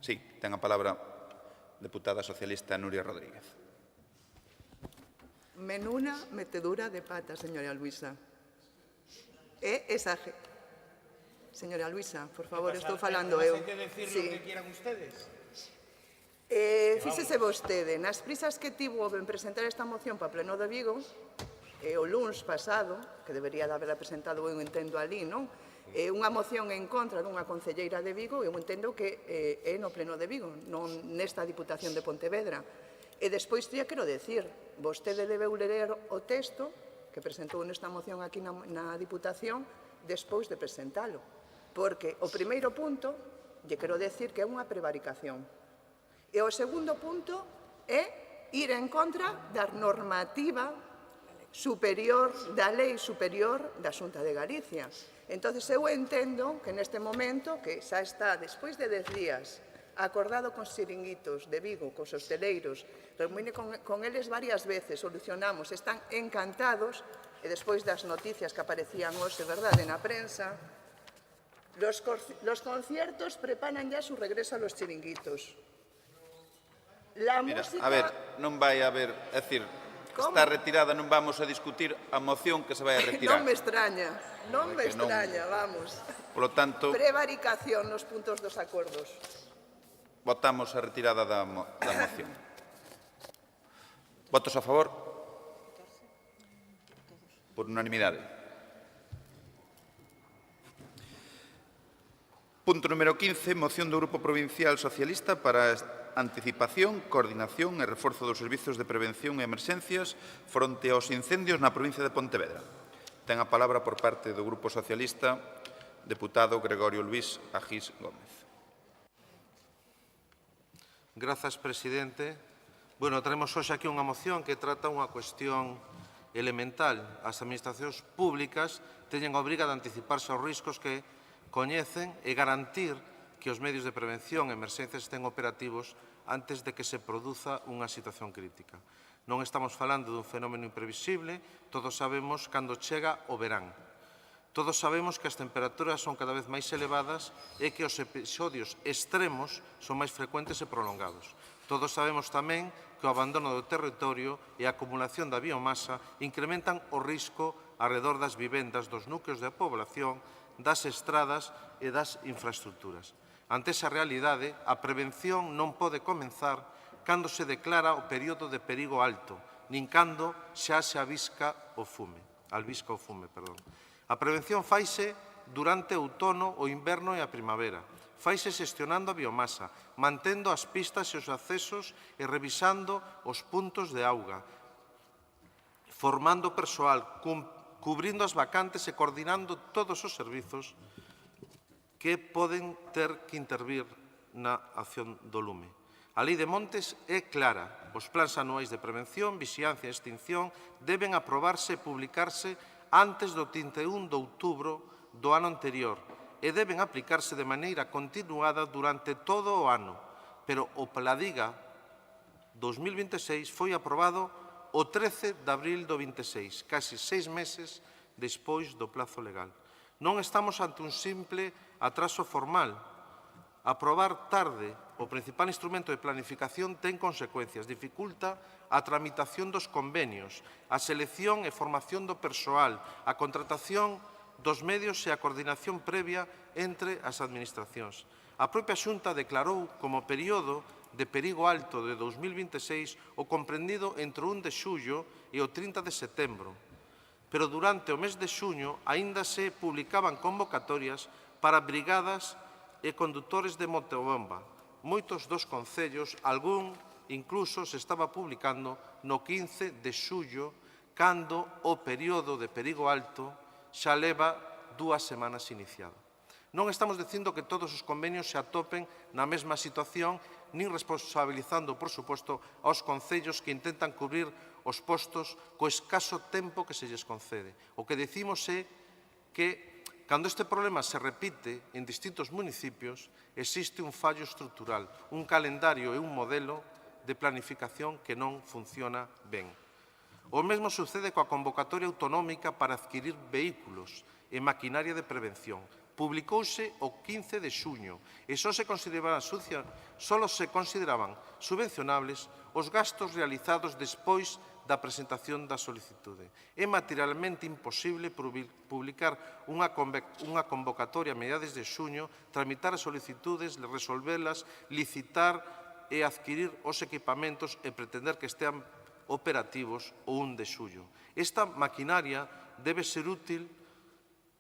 Sí, ten a palabra a deputada socialista Nuria Rodríguez. Menuna metedura de pata, señora Luisa. Señora Luisa, por favor, estou falando eu. Hai que decir lo que quieran ustedes. Fíxese vostede, nas prisas que tivo en presentar esta moción para o Pleno de Vigo, o luns pasado, que debería de haberla presentado, eu entendo ali, non? Unha moción en contra dunha concelleira de Vigo, eu entendo que é no Pleno de Vigo, non nesta Diputación de Pontevedra. E despois, quero decir, vostede debeu ler o texto que presentou nesta moción aquí na Diputación despois de presentalo. Porque o primeiro punto, lle quero decir que é unha prevaricación. E o segundo punto é ir en contra da normativa superior, da lei superior da Xunta de Galicia. Entón, eu entendo que neste momento, que xa está despois de 10 días, acordado con xiringuitos de Vigo, cos hosteleiros, reúne con eles varias veces, solucionamos, están encantados, e despois das noticias que aparecían hoxe, verdade, na prensa, los conciertos preparan ya su regreso a los chiringuitos. La Mira, música... a ver, non vai haber, é dicir, ¿Cómo? está retirada, non vamos a discutir a moción que se vai a retirar. Non me extraña, non me Que non- extraña, vamos. Por lo tanto, Prevaricación nos puntos dos acordos. votamos a retirada da moción. Votos a favor? Por unanimidade. Punto número 15, moción do Grupo Provincial Socialista para a anticipación, coordinación e reforzo dos servizos de prevención e emerxencias fronte aos incendios na provincia de Pontevedra. Ten a palabra por parte do Grupo Socialista, deputado Gregorio Luís Agís Gómez. Grazas, presidente. Bueno, traemos hoxe aquí unha moción que trata unha cuestión elemental. As administracións públicas teñen a obriga de anticiparse aos riscos que coñecen e garantir que os medios de prevención e emerxencias estén operativos antes de que se produza unha situación crítica. Non estamos falando dun fenómeno imprevisible, todos sabemos cando chega o verán. Todos sabemos que as temperaturas son cada vez máis elevadas e que os episodios extremos son máis frecuentes e prolongados. Todos sabemos tamén que o abandono do territorio e a acumulación da biomasa incrementan o risco arredor das vivendas, dos núcleos de población, das estradas e das infraestructuras. Ante esa realidade, a prevención non pode comenzar cando se declara o período de perigo alto, nin cando xa se albisca o fume. A prevención faise durante o outono, o inverno e a primavera. Faise xestionando a biomasa, mantendo as pistas e os accesos e revisando os puntos de auga, formando persoal, cubrindo as vacantes e coordinando todos os servizos que poden ter que intervir na acción do lume. A Lei de Montes é clara. Os plans anuais de prevención, vixilancia e extinción deben aprobarse e publicarse antes do 31 de outubro do ano anterior e deben aplicarse de maneira continuada durante todo o ano. Pero o Pladiga 2026 foi aprobado o 13 de abril do 26, casi 6 meses despois do plazo legal. Non estamos ante un simple atraso formal. Aprobar tarde o principal instrumento de planificación ten consecuencias. Dificulta a tramitación dos convenios, a selección e formación do persoal, a contratación dos medios e a coordinación previa entre as administracións. A propia Xunta declarou como período de perigo alto de 2026 o comprendido entre o 1 de xullo e o 30 de setembro. Pero durante o mes de xuño aínda se publicaban convocatorias para brigadas e condutores de motobomba. Moitos dos concellos, algún incluso se estaba publicando no 15 de xullo, cando o período de perigo alto xa leva 2 semanas iniciado. Non estamos dicindo que todos os convenios se atopen na mesma situación, nin responsabilizando, por suposto, aos concellos que intentan cubrir os postos co escaso tempo que se lles concede. O que decimos é que, cando este problema se repite en distintos municipios, existe un fallo estrutural, un calendario e un modelo de planificación que non funciona ben. O mesmo sucede coa convocatoria autonómica para adquirir vehículos e maquinaria de prevención. Publicouse o 15 de xuño e só se consideraban subvencionables os gastos realizados despois da presentación da solicitude. É materialmente imposible publicar unha convocatoria a mediados de xuño, tramitar as solicitudes, resolvelas, licitar e adquirir os equipamentos e pretender que estean operativos o 1 de xullo. Esta maquinaria debe ser útil,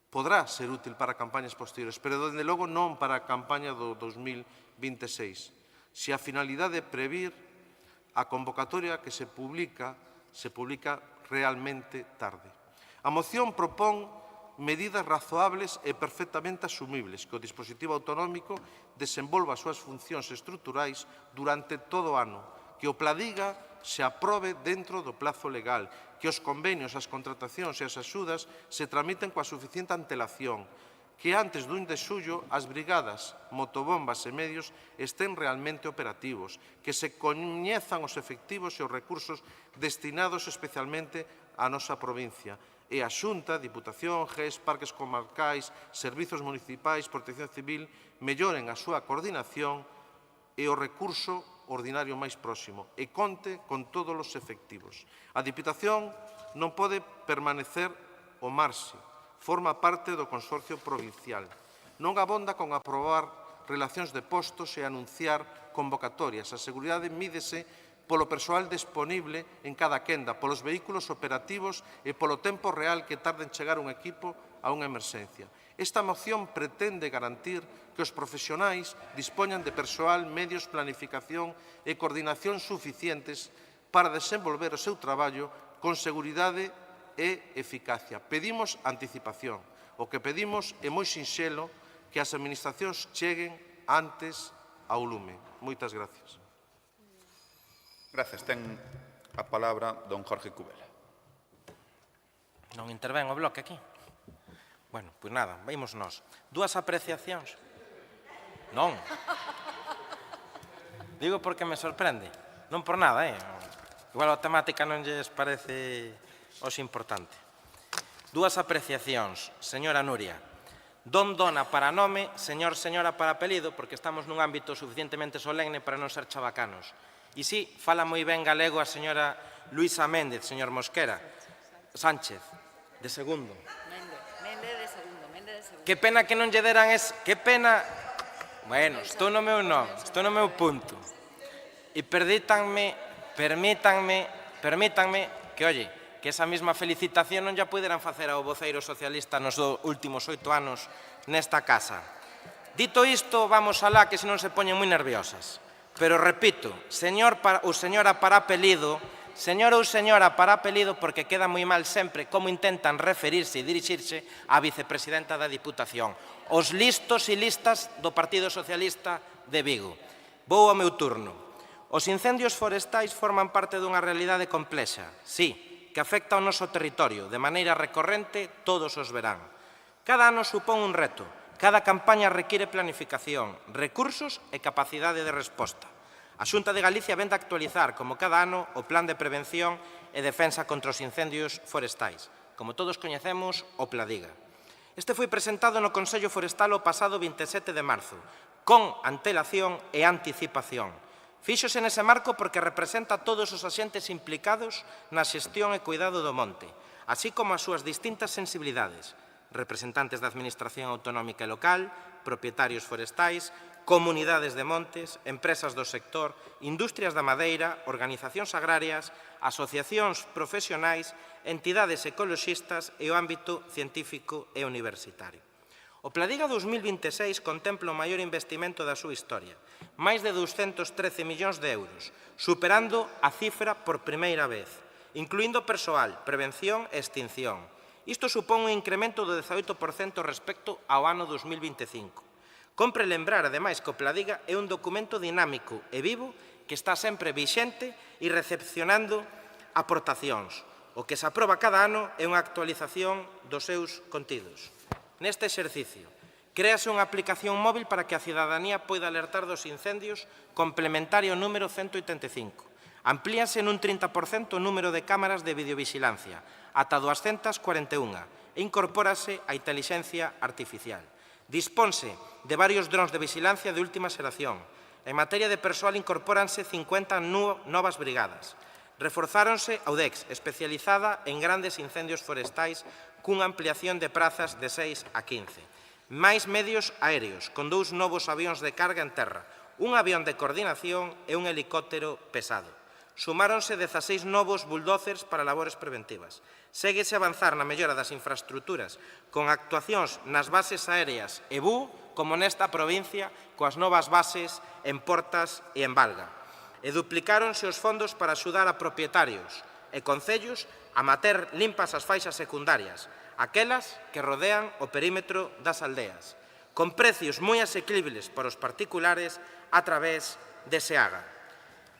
podrá ser útil para campañas posteriores, pero, dende logo, non para a campaña do 2026. Se a finalidade é previr, a convocatoria que se publica realmente tarde. A moción propón medidas razoables e perfectamente asumibles que o dispositivo autonómico desenvolva as súas funcións estruturais durante todo o ano, que o Pladiga se aprobe dentro do plazo legal, que os convenios, as contratacións e as axudas se tramiten coa suficiente antelación, que antes do 1 de xullo as brigadas, motobombas e medios estén realmente operativos, que se coñezan os efectivos e os recursos destinados especialmente á nosa provincia e a Xunta, Diputación, GES, Parques Comarcais, Servizos Municipais, Protección Civil melloren a súa coordinación e o recurso ordinario máis próximo e conte con todos os efectivos. A Diputación non pode permanecer ao marxe, forma parte do Consorcio Provincial. Non abonda con aprobar relacións de postos e anunciar convocatorias. A seguridade mídese polo persoal disponible en cada quenda, polos vehículos operativos e polo tempo real que tarda en chegar un equipo a unha emerxencia. Esta moción pretende garantir que os profesionais dispoñan de persoal, medios, planificación e coordinación suficientes para desenvolver o seu traballo con seguridade e eficacia. Pedimos anticipación. O que pedimos é moi sinxelo que as administracións cheguen antes ao lume. Moitas gracias. Gracias. Ten a palabra don Jorge Cubela. Non intervén o bloque aquí? Bueno, pois nada, veimos nós. Dúas apreciacións? Non. Digo porque me sorprende. Non por nada, Igual a temática non lles parece os importante. Dúas apreciacións, señora Nuria. Don dona para nome, señor, señora para apelido, porque estamos nun ámbito suficientemente solemne para non ser chavacanos. E sí, fala moi ben galego a señora Luisa Méndez, señor Mosquera. Sánchez, de segundo. Méndez de segundo. Que pena que non lle deran que pena... Bueno, estou no meu non, estou no meu punto. E permítanme que, oye, que esa mesma felicitación non ya poderán facer ao voceiro socialista nos últimos 8 anos nesta casa. Dito isto, vamos alá, que senón se poñen moi nerviosas. Pero repito, señor ou señora para apelido, señor ou señora para apelido, porque queda moi mal sempre como intentan referirse e dirixirse á vicepresidenta da Diputación. Os listos e listas do Partido Socialista de Vigo. Vou ao meu turno. Os incendios forestais forman parte dunha realidade complexa, sí, que afecta ao noso territorio de maneira recorrente todos os verán. Cada ano supón un reto, cada campaña require planificación, recursos e capacidade de resposta. A Xunta de Galicia vén de actualizar, como cada ano, o Plan de Prevención e Defensa contra os Incendios Forestais, como todos coñecemos, o Pladiga. Este foi presentado no Consello Forestal o pasado 27 de marzo, con antelación e anticipación. Fíxose nese marco porque representa a todos os axentes implicados na xestión e cuidado do monte, así como as súas distintas sensibilidades, representantes da Administración Autonómica e Local, propietarios forestais, comunidades de montes, empresas do sector, industrias da madeira, organizacións agrarias, asociacións profesionais, entidades ecoloxistas e o ámbito científico e universitario. O Pladiga 2026 contempla o maior investimento da súa historia, máis de 213 millóns de euros, superando a cifra por primeira vez, incluindo persoal, prevención e extinción. Isto supón un incremento do 18% respecto ao ano 2025. Compre lembrar, ademais, que o Pladiga é un documento dinámico e vivo que está sempre vixente e recepcionando aportacións. O que se aproba cada ano é unha actualización dos seus contidos. Neste exercicio, créase unha aplicación móvil para que a cidadanía poida alertar dos incendios complementario número 185. Amplíase nun 30% o número de cámaras de videovigilancia, ata 241, e incorpórase a intelixencia artificial. Disponse de varios drons de vigilancia de última xeración. En materia de persoal incorpóranse 50 novas brigadas. Reforzáronse a UDEX, especializada en grandes incendios forestais, cunha ampliación de prazas de 6 a 15. Máis medios aéreos, con 2 novos avións de carga en terra, un avión de coordinación e un helicóptero pesado. Sumáronse 16 novos bulldozers para labores preventivas. Séguese a avanzar na mellora das infraestructuras, con actuacións nas bases aéreas e BU, como nesta provincia, coas novas bases en Portas e en Valga. E duplicáronse os fondos para axudar a propietarios e concellos a manter limpas as faixas secundarias, aquelas que rodean o perímetro das aldeas, con precios moi asequibles para os particulares a través de SEAGA.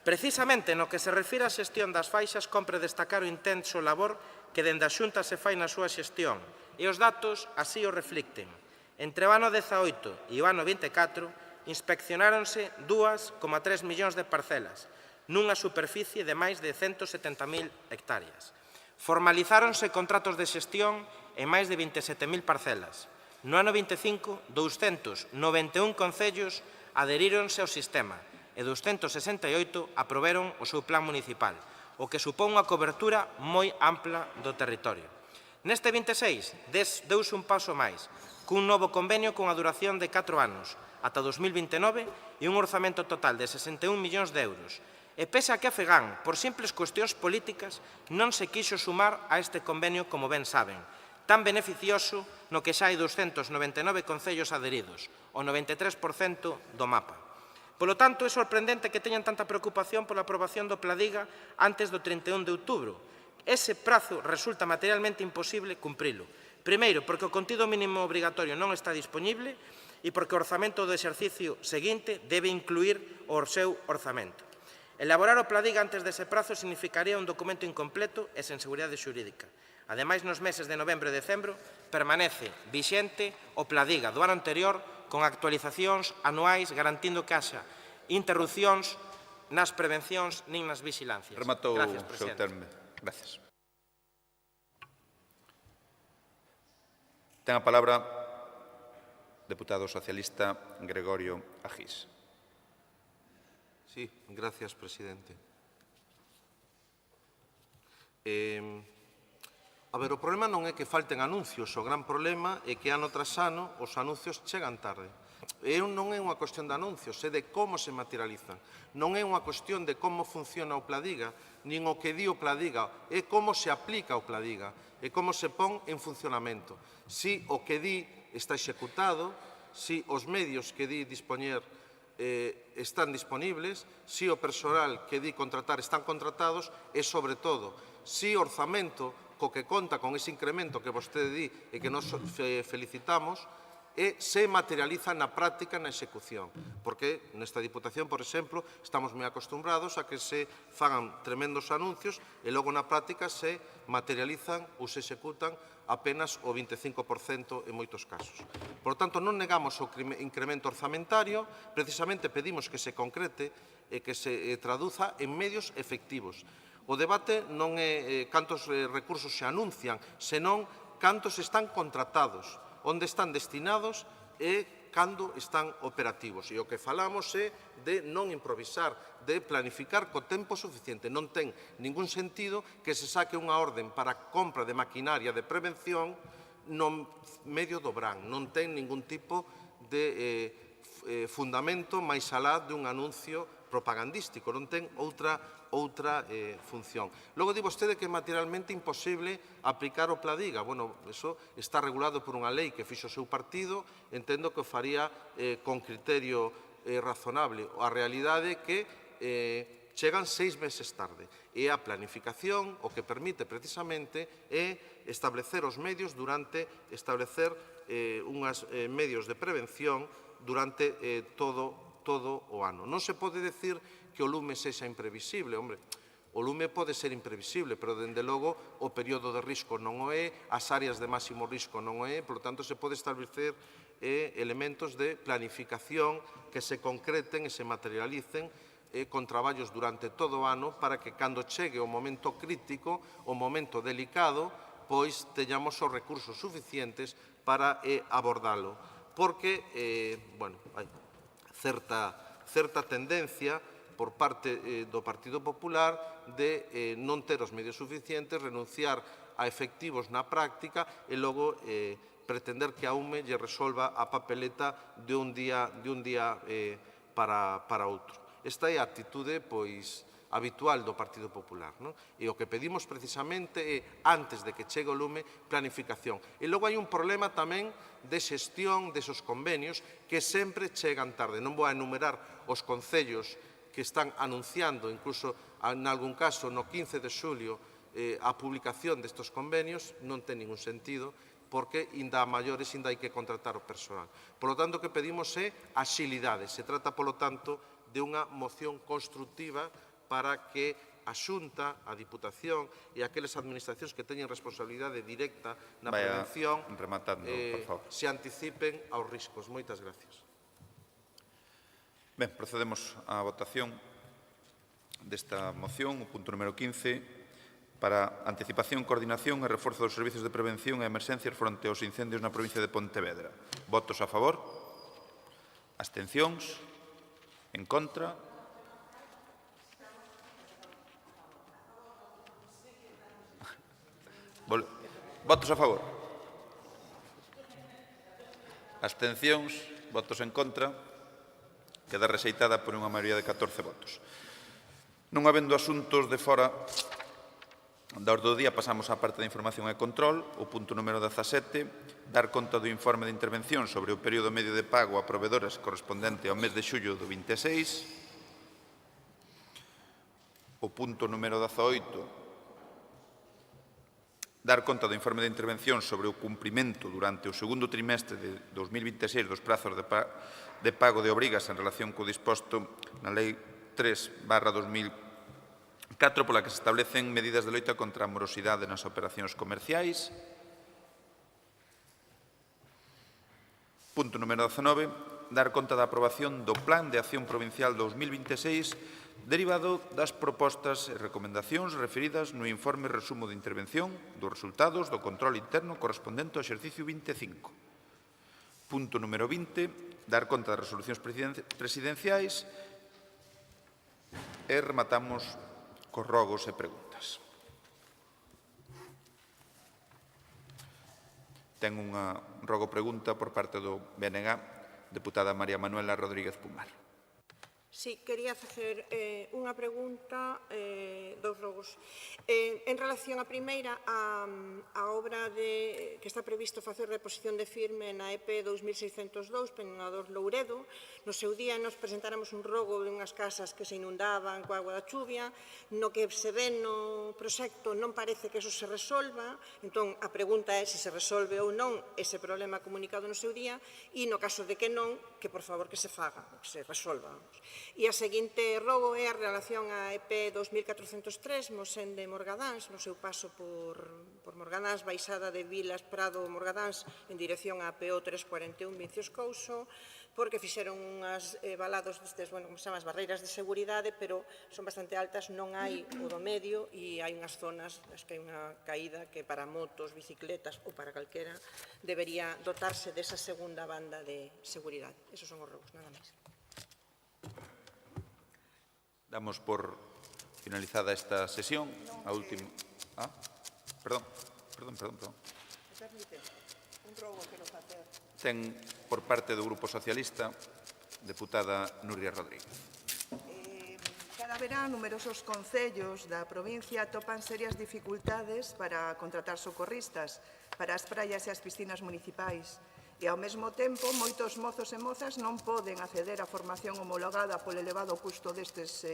Precisamente no que se refire á xestión das faixas, compre destacar o intenso labor que dende a Xunta se fai na súa xestión, e os datos así o reflicten. Entre o ano 18 e o ano 24, inspeccionáronse 2,3 millóns de parcelas, nunha superficie de máis de 170.000 hectáreas. Formalizáronse contratos de xestión en máis de 27.000 parcelas. No ano 25, 291 concellos adheríronse ao sistema e 268 aprobaron o seu plan municipal, o que supón unha cobertura moi ampla do territorio. Neste 26, deuse un paso máis, cun novo convenio cunha duración de 4 anos, ata 2029, e un orzamento total de 61 millóns de euros. E pese a que a FEGAN, por simples cuestións políticas, non se quixo sumar a este convenio, como ben saben, tan beneficioso no que xa hai 299 concellos adheridos, o 93% do mapa. Polo tanto, é sorprendente que teñan tanta preocupación pola aprobación do Pladiga antes do 31 de outubro. Ese prazo resulta materialmente imposible cumprilo. Primeiro, porque o contido mínimo obrigatorio non está disponible e porque o orzamento do exercicio seguinte debe incluir o seu orzamento. Elaborar o Pladiga antes dese prazo significaría un documento incompleto e sen seguridade xurídica. Ademais, nos meses de novembro e decembro, permanece vixente o Pladiga do ano anterior con actualizacións anuais garantindo que haxa interrupcións nas prevencións nin nas vigilancias. Rematou o seu Presidente. termo. Gracias. Ten a palabra deputado socialista Gregorio Agís. Sí, gracias, presidente. A ver, o problema non é que falten anuncios, o gran problema é que ano tras ano os anuncios chegan tarde. Non é unha cuestión de anuncios, é de como se materializan. Non é unha cuestión de como funciona o Pladiga, nin o que di o Pladiga, é como se aplica o Pladiga, é como se pon en funcionamento. Si o que di está executado, si os medios que di dispoñer están disponibles, si o persoal que di contratar están contratados e, sobre todo, si o orzamento co que conta con ese incremento que vostede di e que nos felicitamos se materializa na práctica, na execución. Porque nesta Diputación, por exemplo, estamos moi acostumbrados a que se fagan tremendos anuncios e logo na práctica se materializan ou se executan apenas o 25% en moitos casos. Por tanto, non negamos o incremento orzamentario, precisamente pedimos que se concrete e que se traduza en medios efectivos. O debate non é cantos recursos se anuncian, senón cantos están contratados, onde están destinados e cando están operativos. E o que falamos é de non improvisar, de planificar co tempo suficiente. Non ten ningún sentido que se saque unha orden para a compra de maquinaria de prevención no medio do verán. Non ten ningún tipo de fundamento máis alá de un anuncio propagandístico. Non ten outra función. Logo di vostede que é materialmente imposible aplicar o Pladiga. Bueno, eso está regulado por unha lei que fixo o seu partido, entendo que o faría con criterio razonable. A realidade é que chegan 6 meses tarde. E a planificación o que permite precisamente é establecer os medios establecer unhas medios de prevención durante todo o ano. Non se pode decir que o lume sexa imprevisible. Hombre, o lume pode ser imprevisible, pero, dende logo, o período de risco non o é, as áreas de máximo risco non o é, por lo tanto, se pode establecer elementos de planificación que se concreten e se materialicen con traballos durante todo o ano para que, cando chegue o momento crítico, o momento delicado, pois teñamos os recursos suficientes para abordalo. Porque, bueno, hai certa tendencia por parte do Partido Popular de non ter os medios suficientes, renunciar a efectivos na práctica e logo pretender que a UME lle resolva a papeleta de un día para outro. Esta é a actitude, pois, habitual do Partido Popular. E o que pedimos precisamente é, antes de que chegue o lume, planificación. E logo hai un problema tamén de xestión desos convenios que sempre chegan tarde. Non vou a enumerar os concellos que están anunciando, incluso en algún caso no 15 de xulio, a publicación destes convenios, non ten ningún sentido, porque inda a maiores inda hai que contratar o persoal. Por lo tanto, o que pedimos é axilidade. Se trata, polo tanto, de unha moción constructiva para que a Xunta, a Diputación e aqueles administracións que teñen responsabilidade directa na prevención se anticipen aos riscos. Moitas gracias. Ben, procedemos á votación desta moción, o punto número 15. para anticipación, coordinación e reforzo dos servizos de prevención e emerxencias fronte aos incendios na provincia de Pontevedra. Votos a favor? Abstencións? En contra? Votos a favor? Abstencións? Votos en contra? Queda rexeitada por unha maioría de 14 votos. Non habendo asuntos de fora da orde do día, pasamos á parte de información e control. O punto número 17, dar conta do informe de intervención sobre o período medio de pago a proveedores correspondente ao mes de xullo do 26. O punto número 18, dar conta do informe de intervención sobre o cumprimento durante o segundo trimestre de 2026 dos prazos de pago de obrigas en relación co disposto na Lei 3/2004, pola que se establecen medidas de loita contra a morosidade nas operacións comerciais. Punto número 19, dar conta da aprobación do Plan de Acción Provincial 2026 derivado das propostas e recomendacións referidas no informe resumo de intervención dos resultados do control interno correspondente ao exercicio 25. Punto número 20, dar conta das resolucións presidenciais e rematamos cos rogos e preguntas. Ten unha rogo-pregunta por parte do BNG, deputada María Manuela Rodríguez Pumar. Sí, quería facer unha pregunta, dous rogos. En relación á primeira, a obra que está previsto facer reposición de firme na EP 2602, Peñador Louredo, no seu día nos presentáramos un rogo de unhas casas que se inundaban coa agua da chuvia, no que se ven no proxecto non parece que eso se resolva, entón a pregunta é se se resolve ou non ese problema comunicado no seu día e no caso de que non, que por favor que se faga, que se resolva. E a seguinte rogo é a relación á EP 2403, Mosén de Morgadáns, no seu paso por Morgadáns, baixada de Vilas Prado Morgadáns en dirección á PO 341 Vincios Couso, porque fixeron unhas valados destes, bueno, como se chama, as barreiras de seguridade, pero son bastante altas, non hai o do medio e hai unhas zonas nas que hai unha caída que para motos, bicicletas ou para calquera debería dotarse desa segunda banda de seguridade. Esos son os rogos, nada máis. Damos por finalizada esta sesión. A última... Perdón. Permite, un rogo quero facer. Ten por parte do Grupo Socialista, deputada Nuria Rodríguez. Cada verán, numerosos concellos da provincia atopan serias dificultades para contratar socorristas para as praias e as piscinas municipais. E, ao mesmo tempo, moitos mozos e mozas non poden acceder á formación homologada polo elevado custo destes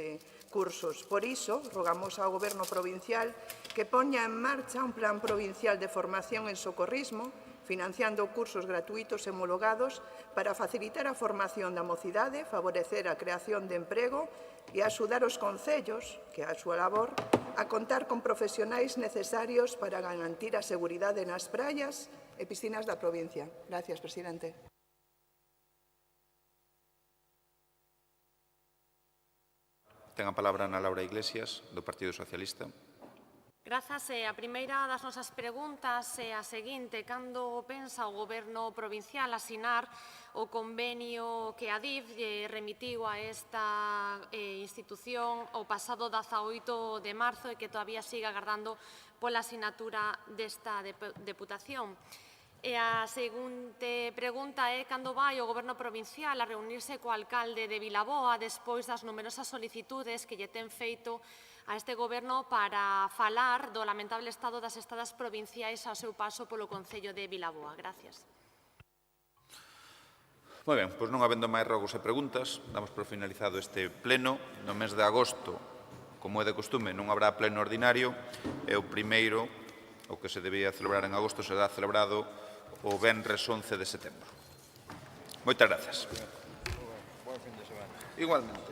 cursos. Por iso, rogamos ao Goberno provincial que poña en marcha un plan provincial de formación en socorrismo, financiando cursos gratuitos e homologados para facilitar a formación da mocidade, favorecer a creación de emprego e axudar os concellos, que é a súa labor, a contar con profesionais necesarios para garantir a seguridade nas praias e piscinas da provincia. Gracias, presidente. Ten a palabra Ana Laura Iglesias, do Partido Socialista. Grazas. A primeira das nosas preguntas é a seguinte: cando pensa o Goberno provincial asinar o convenio que a DIF remitiu a esta institución o pasado 18 de marzo e que todavía sigue agardando pola asinatura desta deputación? E a seguinte pregunta é cando vai o Goberno provincial a reunirse co alcalde de Vilaboa despois das numerosas solicitudes que lle ten feito a este Goberno para falar do lamentable estado das estradas provinciais ao seu paso polo Concello de Vilaboa. Gracias. Moi ben, pois non habendo máis rogos e preguntas, damos por finalizado este pleno. No mes de agosto, como é de costume, non habrá pleno ordinario, e o primeiro, o que se debía celebrar en agosto, será celebrado o venres 11 de setembro. Moitas grazas. Igualmente.